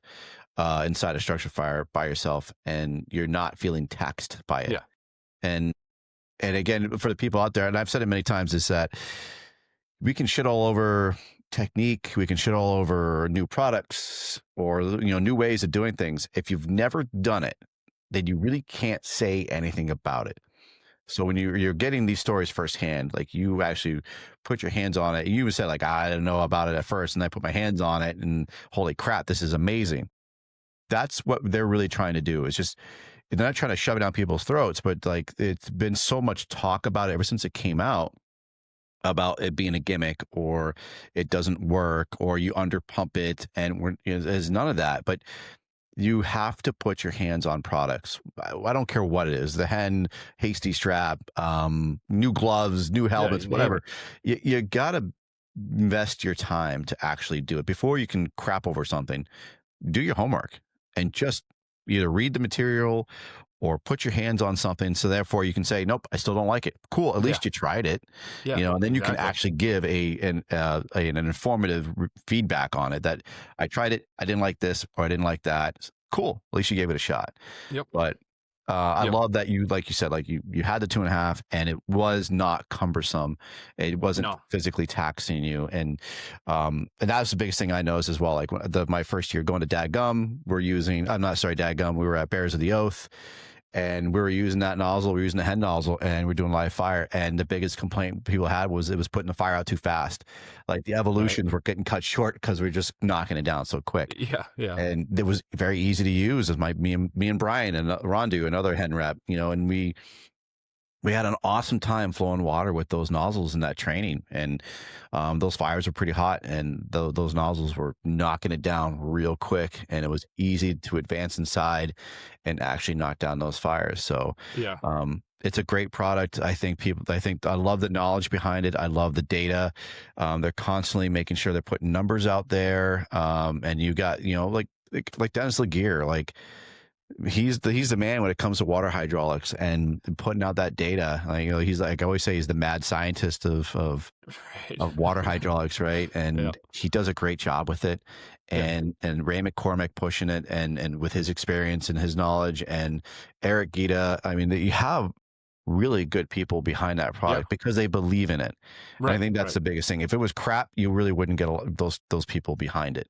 inside a structure fire by yourself, and you're not feeling taxed by it. Yeah. And again, for the people out there, and I've said it many times, is that we can shit all over technique, we can shit all over new products or new ways of doing things. If you've never done it, then you really can't say anything about it. So when you're getting these stories firsthand, like you actually put your hands on it, you even said like, I didn't know about it at first, and I put my hands on it, and holy crap, this is amazing. That's what they're really trying to do. Is just, they're not trying to shove it down people's throats, but like it's been so much talk about it ever since it came out, about it being a gimmick or it doesn't work or you underpump it, and there's none of that. But you have to put your hands on products. I don't care what it is, the hen, hasty strap, new gloves, new helmets, whatever. You got to invest your time to actually do it before you can crap over something. Do your homework and just either read the material or put your hands on something, so therefore you can say, nope, I still don't like it. Cool, at least you tried it. Yeah, and then you can actually give an informative feedback on it, that I tried it, I didn't like this, or I didn't like that. Cool, at least you gave it a shot. Yep. But I love that you, like you said, like you had the 2.5 and it was not cumbersome. It wasn't physically taxing you. And that was the biggest thing I noticed as well. Like my first year going to Dadgum, Dadgum, we were at Bears of the Oath, and we were using that nozzle. We were using the hen nozzle, and we're doing live fire. And the biggest complaint people had was it was putting the fire out too fast. Like the evolutions were getting cut short because we are just knocking it down so quick. Yeah. And it was very easy to use. As me and Brian and Rondu, another hen rep, and we had an awesome time flowing water with those nozzles in that training. And those fires were pretty hot, and those nozzles were knocking it down real quick, and it was easy to advance inside and actually knock down those fires. So it's a great product. I think I love the knowledge behind it. I love the data. They're constantly making sure they're putting numbers out there. And you got, like Dennis Laguerre, like he's the man when it comes to water hydraulics and putting out that data. Like, he's like, I always say, he's the mad scientist of water hydraulics, right? And he does a great job with it. And Ray McCormick pushing it, and with his experience and his knowledge, and Eric Gita. I mean, you have really good people behind that product because they believe in it. Right. And I think that's the biggest thing. If it was crap, you really wouldn't get those people behind it.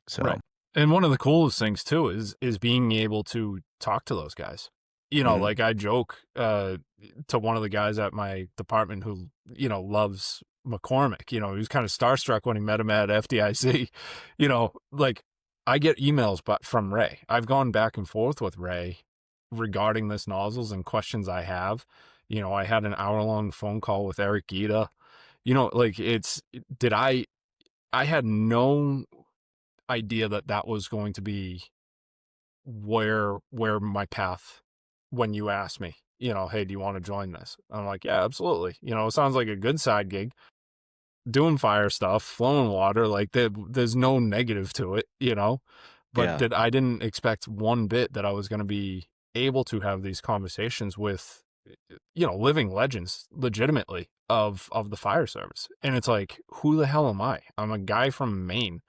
So. And one of the coolest things too is being able to talk to those guys. Like I joke to one of the guys at my department who, loves McCormick. He was kind of starstruck when he met him at FDIC. Like I get emails from Ray. I've gone back and forth with Ray regarding this nozzles and questions I have. I had an hour-long phone call with Eric Gita. Like I had no idea that was going to be where my path, when you asked me, hey, do you want to join this? I'm like, yeah, absolutely. It sounds like a good side gig, doing fire stuff, flowing water. Like there's no negative to it, but I didn't expect one bit that I was going to be able to have these conversations with, living legends legitimately of the fire service. And it's like, who the hell am I? I'm a guy from Maine.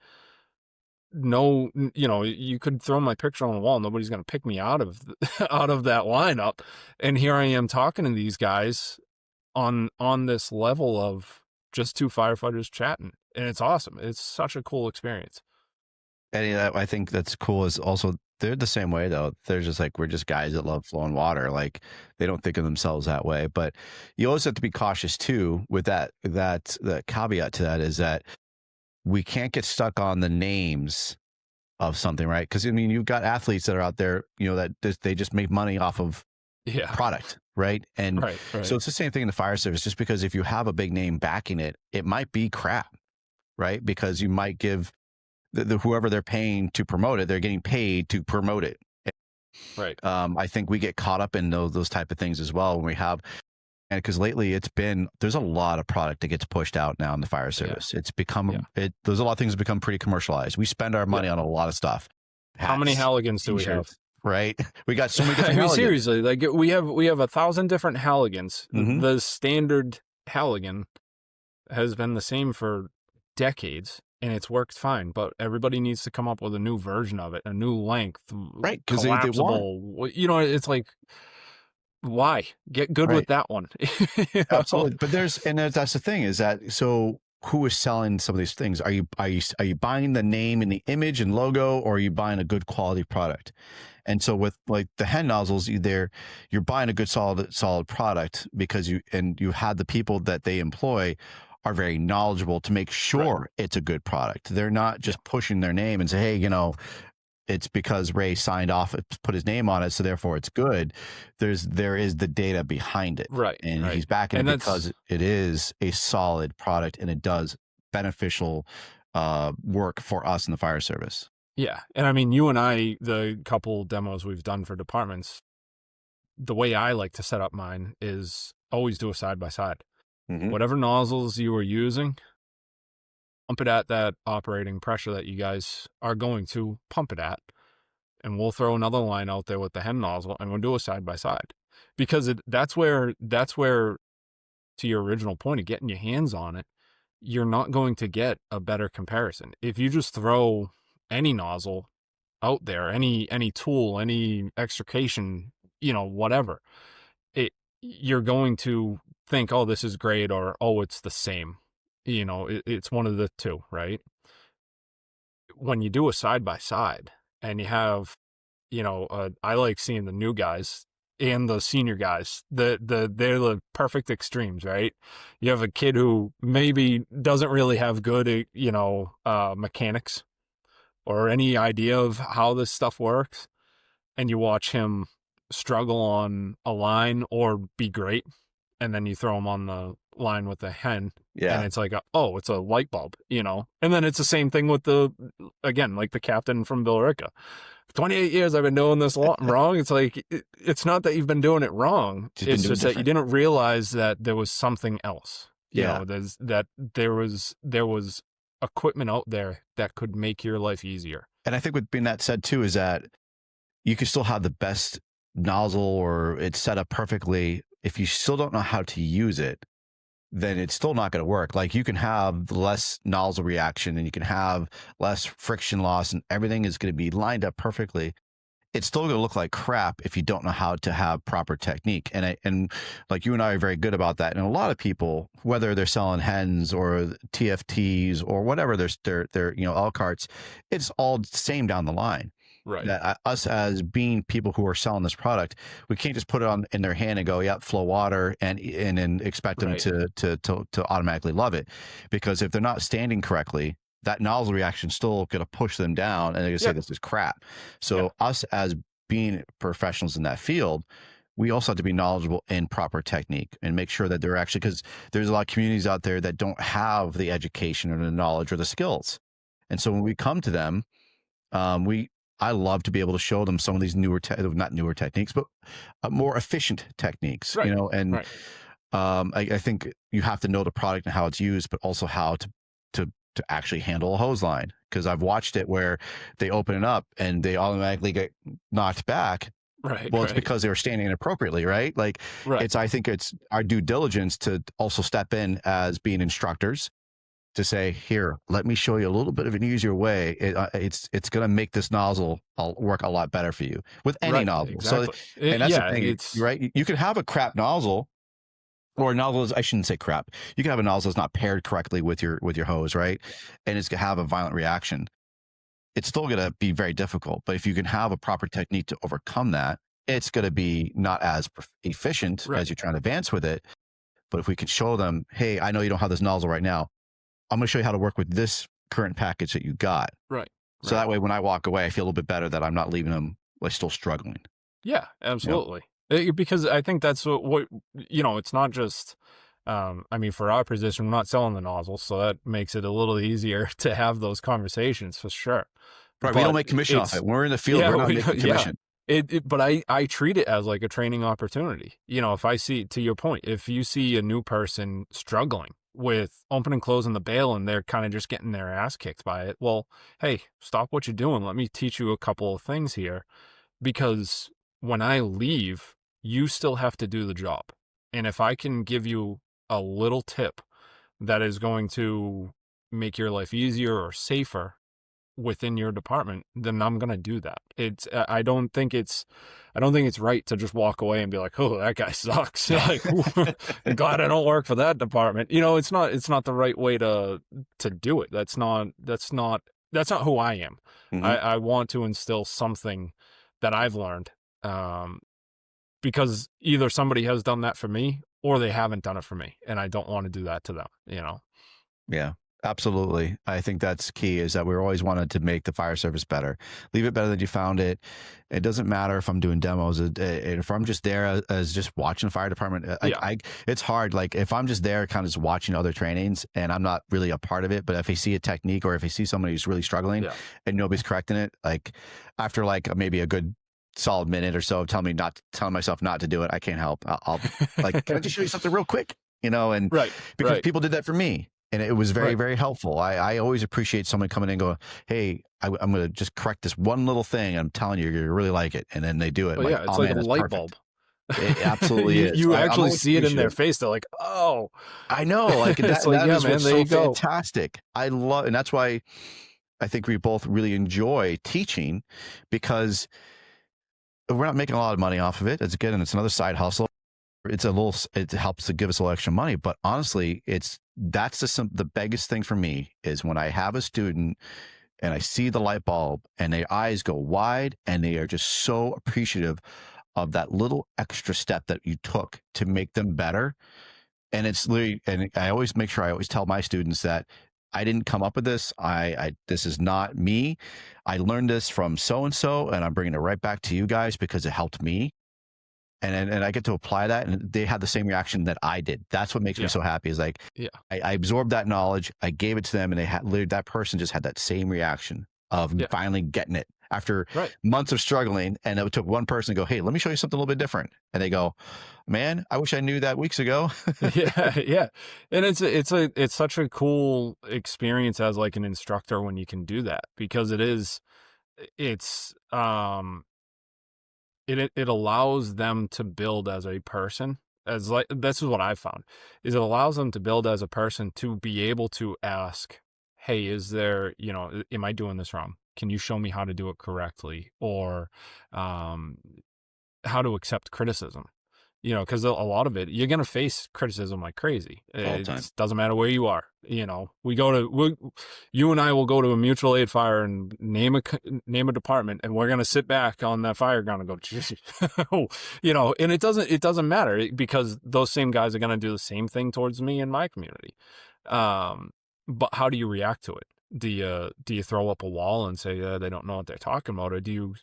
No, you could throw my picture on the wall. Nobody's going to pick me out of that lineup. And here I am talking to these guys on this level of just two firefighters chatting. And it's awesome. It's such a cool experience. And I think that's cool is also, they're the same way though. They're just like, we're just guys that love flowing water. Like they don't think of themselves that way, but you always have to be cautious too with that caveat to that is that we can't get stuck on the names of something, right? Because you've got athletes that are out there, that they just make money off of product, right? And so it's the same thing in the fire service. Just because if you have a big name backing it, it might be crap, right? Because you might give whoever they're paying to promote it, they're getting paid to promote it. Right. I think we get caught up in those type of things as well when we have And because lately there's a lot of product that gets pushed out now in the fire service. It's become, there's a lot of things that become pretty commercialized. We spend our money on a lot of stuff. How many Halligans do we have? Right? We got so many different Halligans. Seriously, like we have 1,000 different Halligans. The standard Halligan has been the same for decades, and it's worked fine. But everybody needs to come up with a new version of it, a new length, right? Because collapsible. It's like, why get good with that one? Absolutely. But that's the thing is that, so who is selling some of these things? Are you buying the name and the image and logo, or are you buying a good quality product? And so with like the hen nozzles, you're buying a good solid product because you had the people that they employ are very knowledgeable to make sure it's a good product. They're not just pushing their name and say, hey, it's because Ray signed off, put his name on it, so therefore it's good. There is the data behind it, right? And he's backing it because it is a solid product and it does beneficial work for us in the fire service. Yeah, and I mean, you and I, the couple demos we've done for departments, the way I like to set up mine is always do a side by side. Whatever nozzles you are using, pump it at that operating pressure that you guys are going to pump it at, and we'll throw another line out there with the hen nozzle, and we'll do a side by side, because that's where, to your original point of getting your hands on it, you're not going to get a better comparison if you just throw any nozzle out there, any tool, any extrication, whatever. You're going to think, oh, this is great, or oh, it's the same. It's one of the two, right? When you do a side by side and you have, I like seeing the new guys and the senior guys, they're the perfect extremes, right? You have a kid who maybe doesn't really have good, mechanics or any idea of how this stuff works, and you watch him struggle on a line or be great, and then you throw him on the line with the hen, and it's like, it's a light bulb, and then it's the same thing with like the captain from Billerica. 28 years I've been doing this wrong. It's like, it's not that you've been doing it wrong, it's just that you didn't realize that there was something else. There was equipment out there that could make your life easier. And I think with being that said too, is that you can still have the best nozzle or it's set up perfectly. If you still don't know how to use it, then it's still not going to work. Like, you can have less nozzle reaction and you can have less friction loss and everything is going to be lined up perfectly. It's still going to look like crap if you don't know how to have proper technique. And like you and I are very good about that. And a lot of people, whether they're selling hens or TFTs or whatever, they're L carts, it's all the same down the line. Right. That us as being people who are selling this product, we can't just put it in their hand and go, flow water and expect them to automatically love it. Because if they're not standing correctly, that nozzle reaction still going to push them down and they're going to say this is crap. So us as being professionals in that field, we also have to be knowledgeable in proper technique and make sure that they're actually, because there's a lot of communities out there that don't have the education or the knowledge or the skills. And so when we come to them, I love to be able to show them some of these not newer techniques, but more efficient techniques, I think you have to know the product and how it's used, but also how to actually handle a hose line. Because I've watched it where they open it up and they automatically get knocked back. Right. Well, it's because they were standing inappropriately, right? Like, I think it's our due diligence to also step in as being instructors to say, here, let me show you a little bit of an easier way. It's going to make this nozzle work a lot better for you with any nozzle. Exactly. So, and that's the thing, right? You can have a crap nozzle, or nozzles, I shouldn't say crap. You can have a nozzle that's not paired correctly with your hose, right? And it's going to have a violent reaction. It's still going to be very difficult. But if you can have a proper technique to overcome that, it's going to be not as efficient as you're trying to advance with it. But if we can show them, hey, I know you don't have this nozzle right now. I'm going to show you how to work with this current package that you got. Right. So that way, when I walk away, I feel a little bit better that I'm not leaving them like still struggling. Yeah, absolutely. Because I think that's what it's not just, for our position, we're not selling the nozzles, so that makes it a little easier to have those conversations for sure. Right. We don't make commission off it. We're in the field. We're not making commission. But I treat it as like a training opportunity. If I see, to your point, if you see a new person struggling with opening and closing the bail and they're kind of just getting their ass kicked by it, well, hey, stop what you're doing. Let me teach you a couple of things here, because when I leave, you still have to do the job. And if I can give you a little tip that is going to make your life easier or safer within your department, then I'm going to do that. I don't think it's right to just walk away and be like, oh, that guy sucks. Like, I'm glad I don't work for that department. It's not the right way to do it. That's not who I am. Mhm. I want to instill something that I've learned, because either somebody has done that for me or they haven't done it for me, and I don't want to do that to them. Yeah, absolutely. I think that's key, is that we always wanted to make the fire service better. Leave it better than you found it. It doesn't matter if I'm doing demos, if I'm just there as just watching the fire department. It's hard. Like, if I'm just there kind of just watching other trainings and I'm not really a part of it, but if I see a technique or if I see somebody who's really struggling and nobody's correcting it, like after like maybe a good solid minute or so of telling myself not to do it, I can't help. I'll like, can I just show you something real quick? And because people did that for me. And it was very, very helpful. I always appreciate someone coming in and going, hey, I'm going to just correct this one little thing. I'm telling you, you're going to really like it. And then they do it. Well, it's like a light bulb. It absolutely is. You actually see it in their face. They're like, oh. I know. Like, that is what's so fantastic. I love, and that's why I think we both really enjoy teaching, because we're not making a lot of money off of it. It's good. And it's another side hustle. It helps to give us a little extra money, but honestly, that's the biggest thing for me is when I have a student and I see the light bulb and their eyes go wide and they are just so appreciative of that little extra step that you took to make them better. And it's literally, and I always make sure I always tell my students that I didn't come up with this. This is not me. I learned this from so-and-so, and I'm bringing it right back to you guys because it helped me. And I get to apply that, and they had the same reaction that I did. That's what makes me so happy, is like, I absorbed that knowledge, I gave it to them, and literally that person just had that same reaction of finally getting it after months of struggling. And it took one person to go, hey, let me show you something a little bit different. And they go, man, I wish I knew that weeks ago. Yeah. And it's such a cool experience as like an instructor when you can do that, because it allows them to build as a person. This is what I've found, is it allows them to build as a person, to be able to ask, hey, is there, am I doing this wrong? Can you show me how to do it correctly? Or how to accept criticism? Because a lot of it, you're going to face criticism like crazy. It doesn't matter where you are. You and I will go to a mutual aid fire and name a department, and we're going to sit back on that fire ground and go, geez. And it doesn't matter, because those same guys are going to do the same thing towards me in my community. But how do you react to it? Do you throw up a wall and say, they don't know what they're talking about? Or do you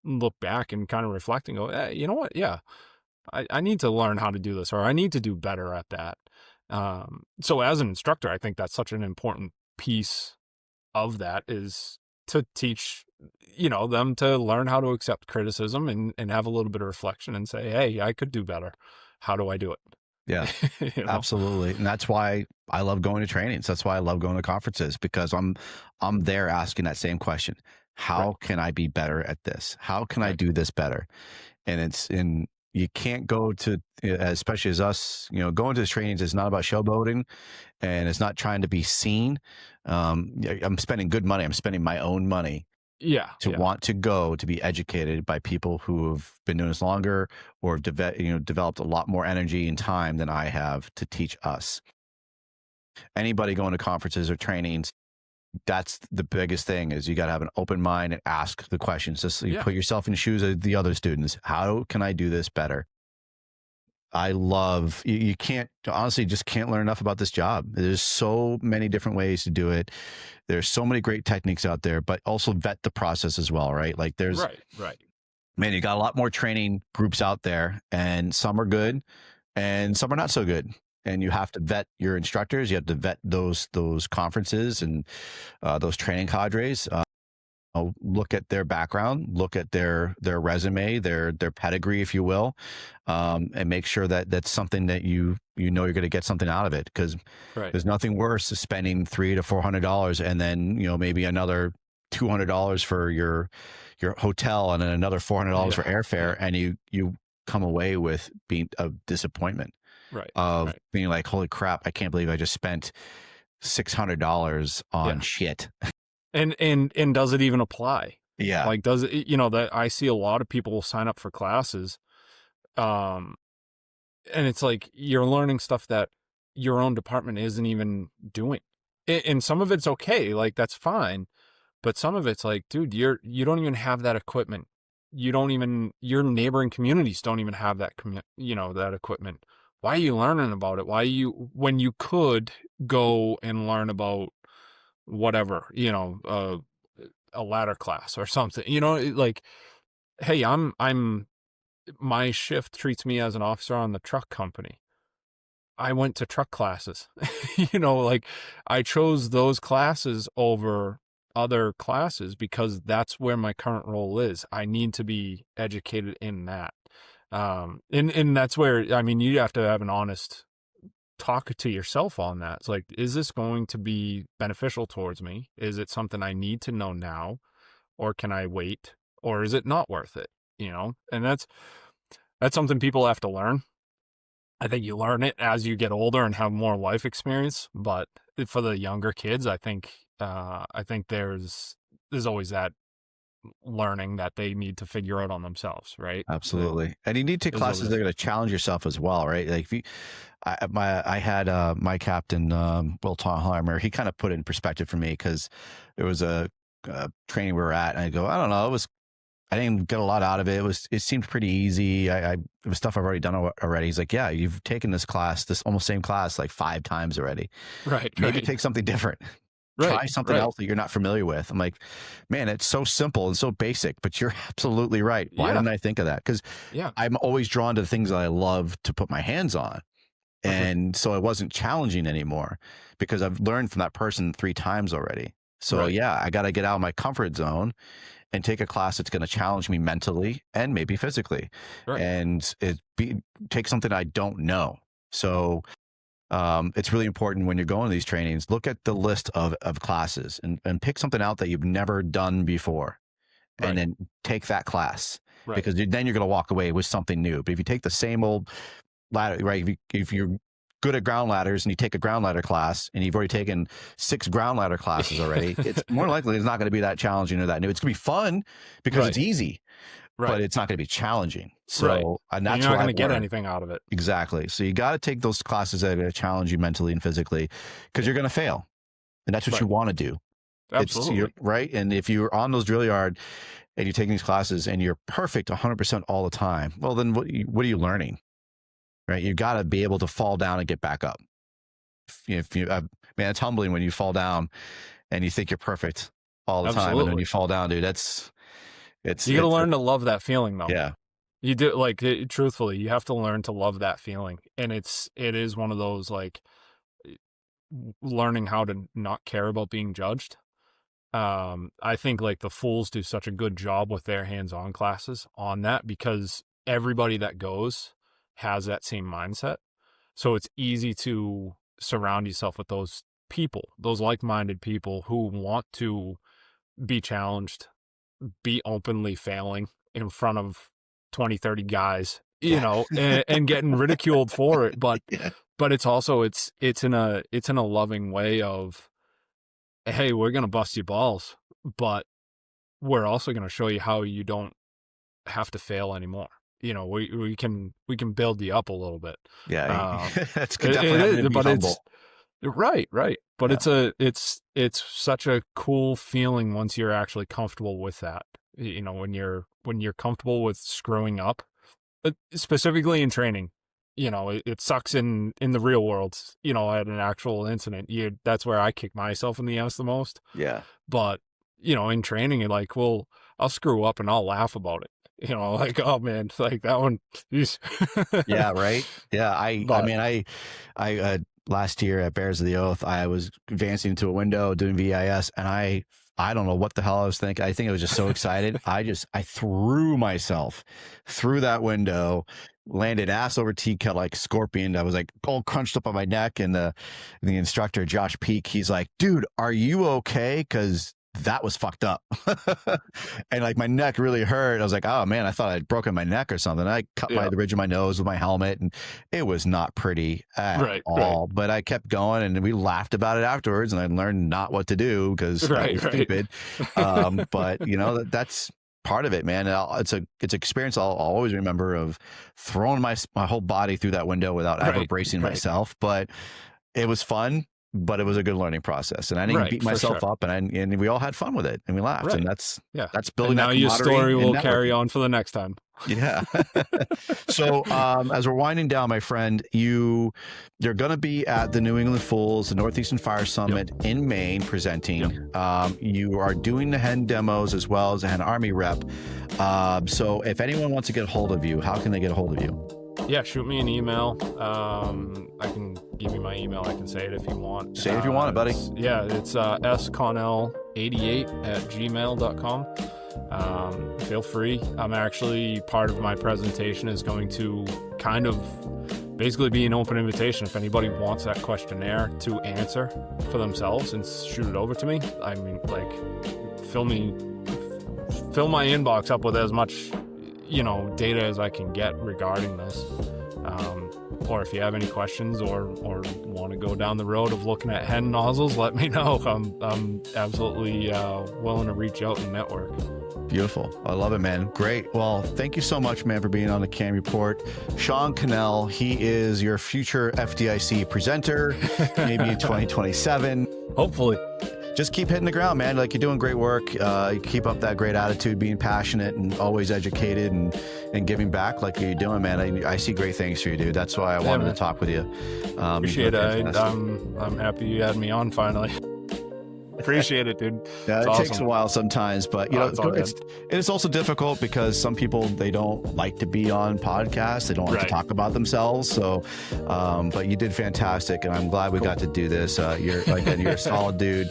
look back and kind of reflect and go, you know what? Yeah. I need to learn how to do this, or I need to do better at that. So as an instructor, I think that's such an important piece of that, is to teach, them to learn how to accept criticism and have a little bit of reflection and say, hey, I could do better. How do I do it? Yeah, absolutely. And that's why I love going to trainings. That's why I love going to conferences, because I'm there asking that same question. How can I be better at this? How can I do this better? And you can't go to, especially as us, going to the trainings is not about showboating, and it's not trying to be seen. I'm spending good money. I'm spending my own money want to go to be educated by people who have been doing this longer, or have developed a lot more energy and time than I have to teach us. Anybody going to conferences or trainings, that's the biggest thing, is you got to have an open mind and ask the questions. Just you put yourself in the shoes of the other students. How can I do this better? I love, you can't, honestly, just can't learn enough about this job. There's so many different ways to do it. There's so many great techniques out there, but also vet the process as well, right? Like there's, man, you got a lot more training groups out there, and some are good and some are not so good. And you have to vet your instructors. You have to vet those conferences and those training cadres. look at their background, look at their resume, their pedigree, if you will, and make sure that that's something that you're going to get something out of it. Because there's nothing worse than spending $300 to $400 and then maybe another $200 for your hotel and then another $400 for airfare, and you come away with being a disappointment, of being like, holy crap, I can't believe I just spent $600 on shit. And does it even apply? Yeah. Like, does it, that I see a lot of people sign up for classes. And it's like, you're learning stuff that your own department isn't even doing. And some of it's okay. Like, that's fine. But some of it's like, dude, you don't even have that equipment. Your neighboring communities don't even have that, that equipment. Why are you learning about it? When you could go and learn about whatever, a ladder class or something, like, hey, my shift treats me as an officer on the truck company. I went to truck classes, like, I chose those classes over other classes because that's where my current role is. I need to be educated in that. And that's where, you have to have an honest talk to yourself on that. It's like, is this going to be beneficial towards me? Is it something I need to know now, or can I wait, or is it not worth it? And that's something people have to learn. I think you learn it as you get older and have more life experience. But for the younger kids, I think there's always that learning that they need to figure out on themselves, right? Absolutely. And you need to take classes that are going to challenge yourself as well, right? Like, I had my captain, Will Tonheimer, he kind of put it in perspective for me, because there was a training we were at, and I go, I don't know, I didn't get a lot out of it. It seemed pretty easy. It was stuff I've already done already. He's like, yeah, you've taken this almost same class like 5 times already. Right. Maybe take something different. Try something else that you're not familiar with. I'm like, man, it's so simple and so basic, but you're absolutely right. Why didn't I think of that? Because I'm always drawn to the things that I love to put my hands on. And so it wasn't challenging anymore, because I've learned from that person 3 times already. So I got to get out of my comfort zone and take a class that's going to challenge me mentally and maybe physically, and take something I don't know. So it's really important when you're going to these trainings, look at the list of classes and pick something out that you've never done before, and then take that class, because then you're going to walk away with something new. But if you take the same old ladder, right? If you're good at ground ladders and you take a ground ladder class and you've already taken 6 ground ladder classes already, it's more likely it's not going to be that challenging or that new. It's going to be fun because it's easy, but it's not going to be challenging. So and that's you're not going to get anything out of it. Exactly. So you got to take those classes that are going to challenge you mentally and physically, because you're going to fail, and that's what you want to do. Absolutely. Right. And if you're on those drill yard and you're taking these classes and you're perfect 100% all the time, well, then what are you learning? Right. You got to be able to fall down and get back up. If you, man, it's humbling when you fall down and you think you're perfect all the time, and then you fall down, dude. You got to learn to love that feeling, though. Yeah. You do, like, truthfully, you have to learn to love that feeling. And it is one of those, like, learning how to not care about being judged. I think, like, the Fools do such a good job with their hands-on classes on that, because everybody that goes has that same mindset. So it's easy to surround yourself with those people, those like-minded people who want to be challenged, be openly failing in front of 20, 30 guys, and getting ridiculed for it. But it's also, it's in a loving way of, hey, we're going to bust your balls, but we're also going to show you how you don't have to fail anymore. We can build you up a little bit. Yeah. That's good. Definitely but humble. Right. But it's such a cool feeling once you're actually comfortable with that. When you're comfortable with screwing up, specifically in training, it sucks in the real world. At an actual incident, that's where I kick myself in the ass the most. Yeah. But in training, you're like, well, I'll screw up and I'll laugh about it. Like, oh man, like that one. Yeah. Right. Yeah. I last year at Bears of the Oath, I was advancing into a window doing VIS, and I I don't know what the hell I was thinking. I think I was just so excited. I threw myself through that window, landed ass over tea kettle like scorpion. I was like all crunched up on my neck. And the instructor, Josh Peak, he's like, dude, are you okay? Because that was fucked up. And like my neck really hurt. I was like, oh man, I thought I'd broken my neck or something. I cut the ridge of my nose with my helmet, and it was not pretty at all. But I kept going, and we laughed about it afterwards, and I learned not what to do because I was stupid. But you know, that's part of it, man. It's an experience I'll always remember, of throwing my whole body through that window without ever bracing myself. But it was fun. But it was a good learning process, and I didn't beat myself up, and we all had fun with it, and we laughed, and that's building. And now your story will carry on for the next time. Yeah. So as we're winding down, my friend, you're going to be at the New England Fools, the Northeastern Fire Summit in Maine, presenting. You are doing the hen demos as well as a hen army rep. So if anyone wants to get a hold of you, how can they get a hold of you? Yeah, shoot me an email. I can give you my email. I can say it if you want. Say it if you want it, buddy. It's sconnell88@gmail.com. Feel free. I'm actually, part of my presentation is going to kind of basically be an open invitation. If anybody wants that questionnaire to answer for themselves and shoot it over to me, I mean, like, fill my inbox up with as much data as I can get regarding this. Or if you have any questions or want to go down the road of looking at hen nozzles, let me know. I'm absolutely willing to reach out and network. Beautiful. I love it, man. Great. Well, thank you so much, man, for being on the C.A.N Report. Sean Connell, he is your future FDIC presenter, maybe in 2027. Hopefully. Just keep hitting the ground, man. Like, you're doing great work. You keep up that great attitude, being passionate and always educated and giving back like you're doing, man. I see great things for you, dude. That's why I wanted to talk with you. Appreciate it. I'm happy you had me on finally. Appreciate it, dude. Yeah, it awesome. takes a while sometimes, but it's also difficult because some people, they don't like to be on podcasts. They don't like to talk about themselves. So, but you did fantastic, and I'm glad we got to do this. You're a solid dude.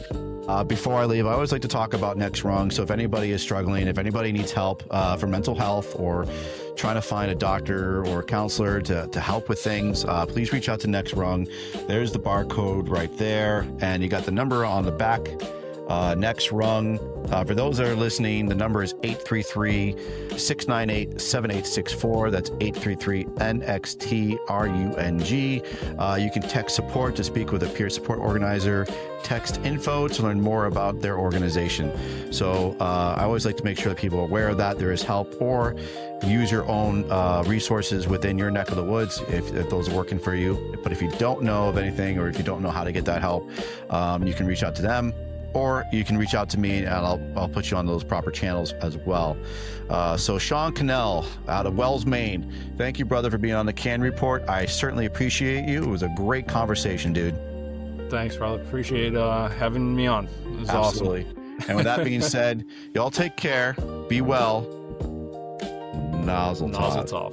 Before I leave, I always like to talk about Next Rung. So if anybody is struggling, if anybody needs help for mental health or trying to find a doctor or a counselor to help with things, please reach out to Next Rung. There's the barcode right there, and you got the number on the back. Next Rung. For those that are listening, the number is 833-698-7864. That's 833-NXTRUNG. You can text support to speak with a peer support organizer. Text info to learn more about their organization. So I always like to make sure that people are aware of that. There is help, or use your own resources within your neck of the woods if those are working for you. But if you don't know of anything, or if you don't know how to get that help, you can reach out to them. Or you can reach out to me, and I'll put you on those proper channels as well. So Sean Connell out of Wells, Maine. Thank you, brother, for being on the C.A.N Report. I certainly appreciate you. It was a great conversation, dude. Thanks, brother. Appreciate having me on. It was Absolutely. Awesome. And with that being said, y'all take care. Be well. Nozzle off.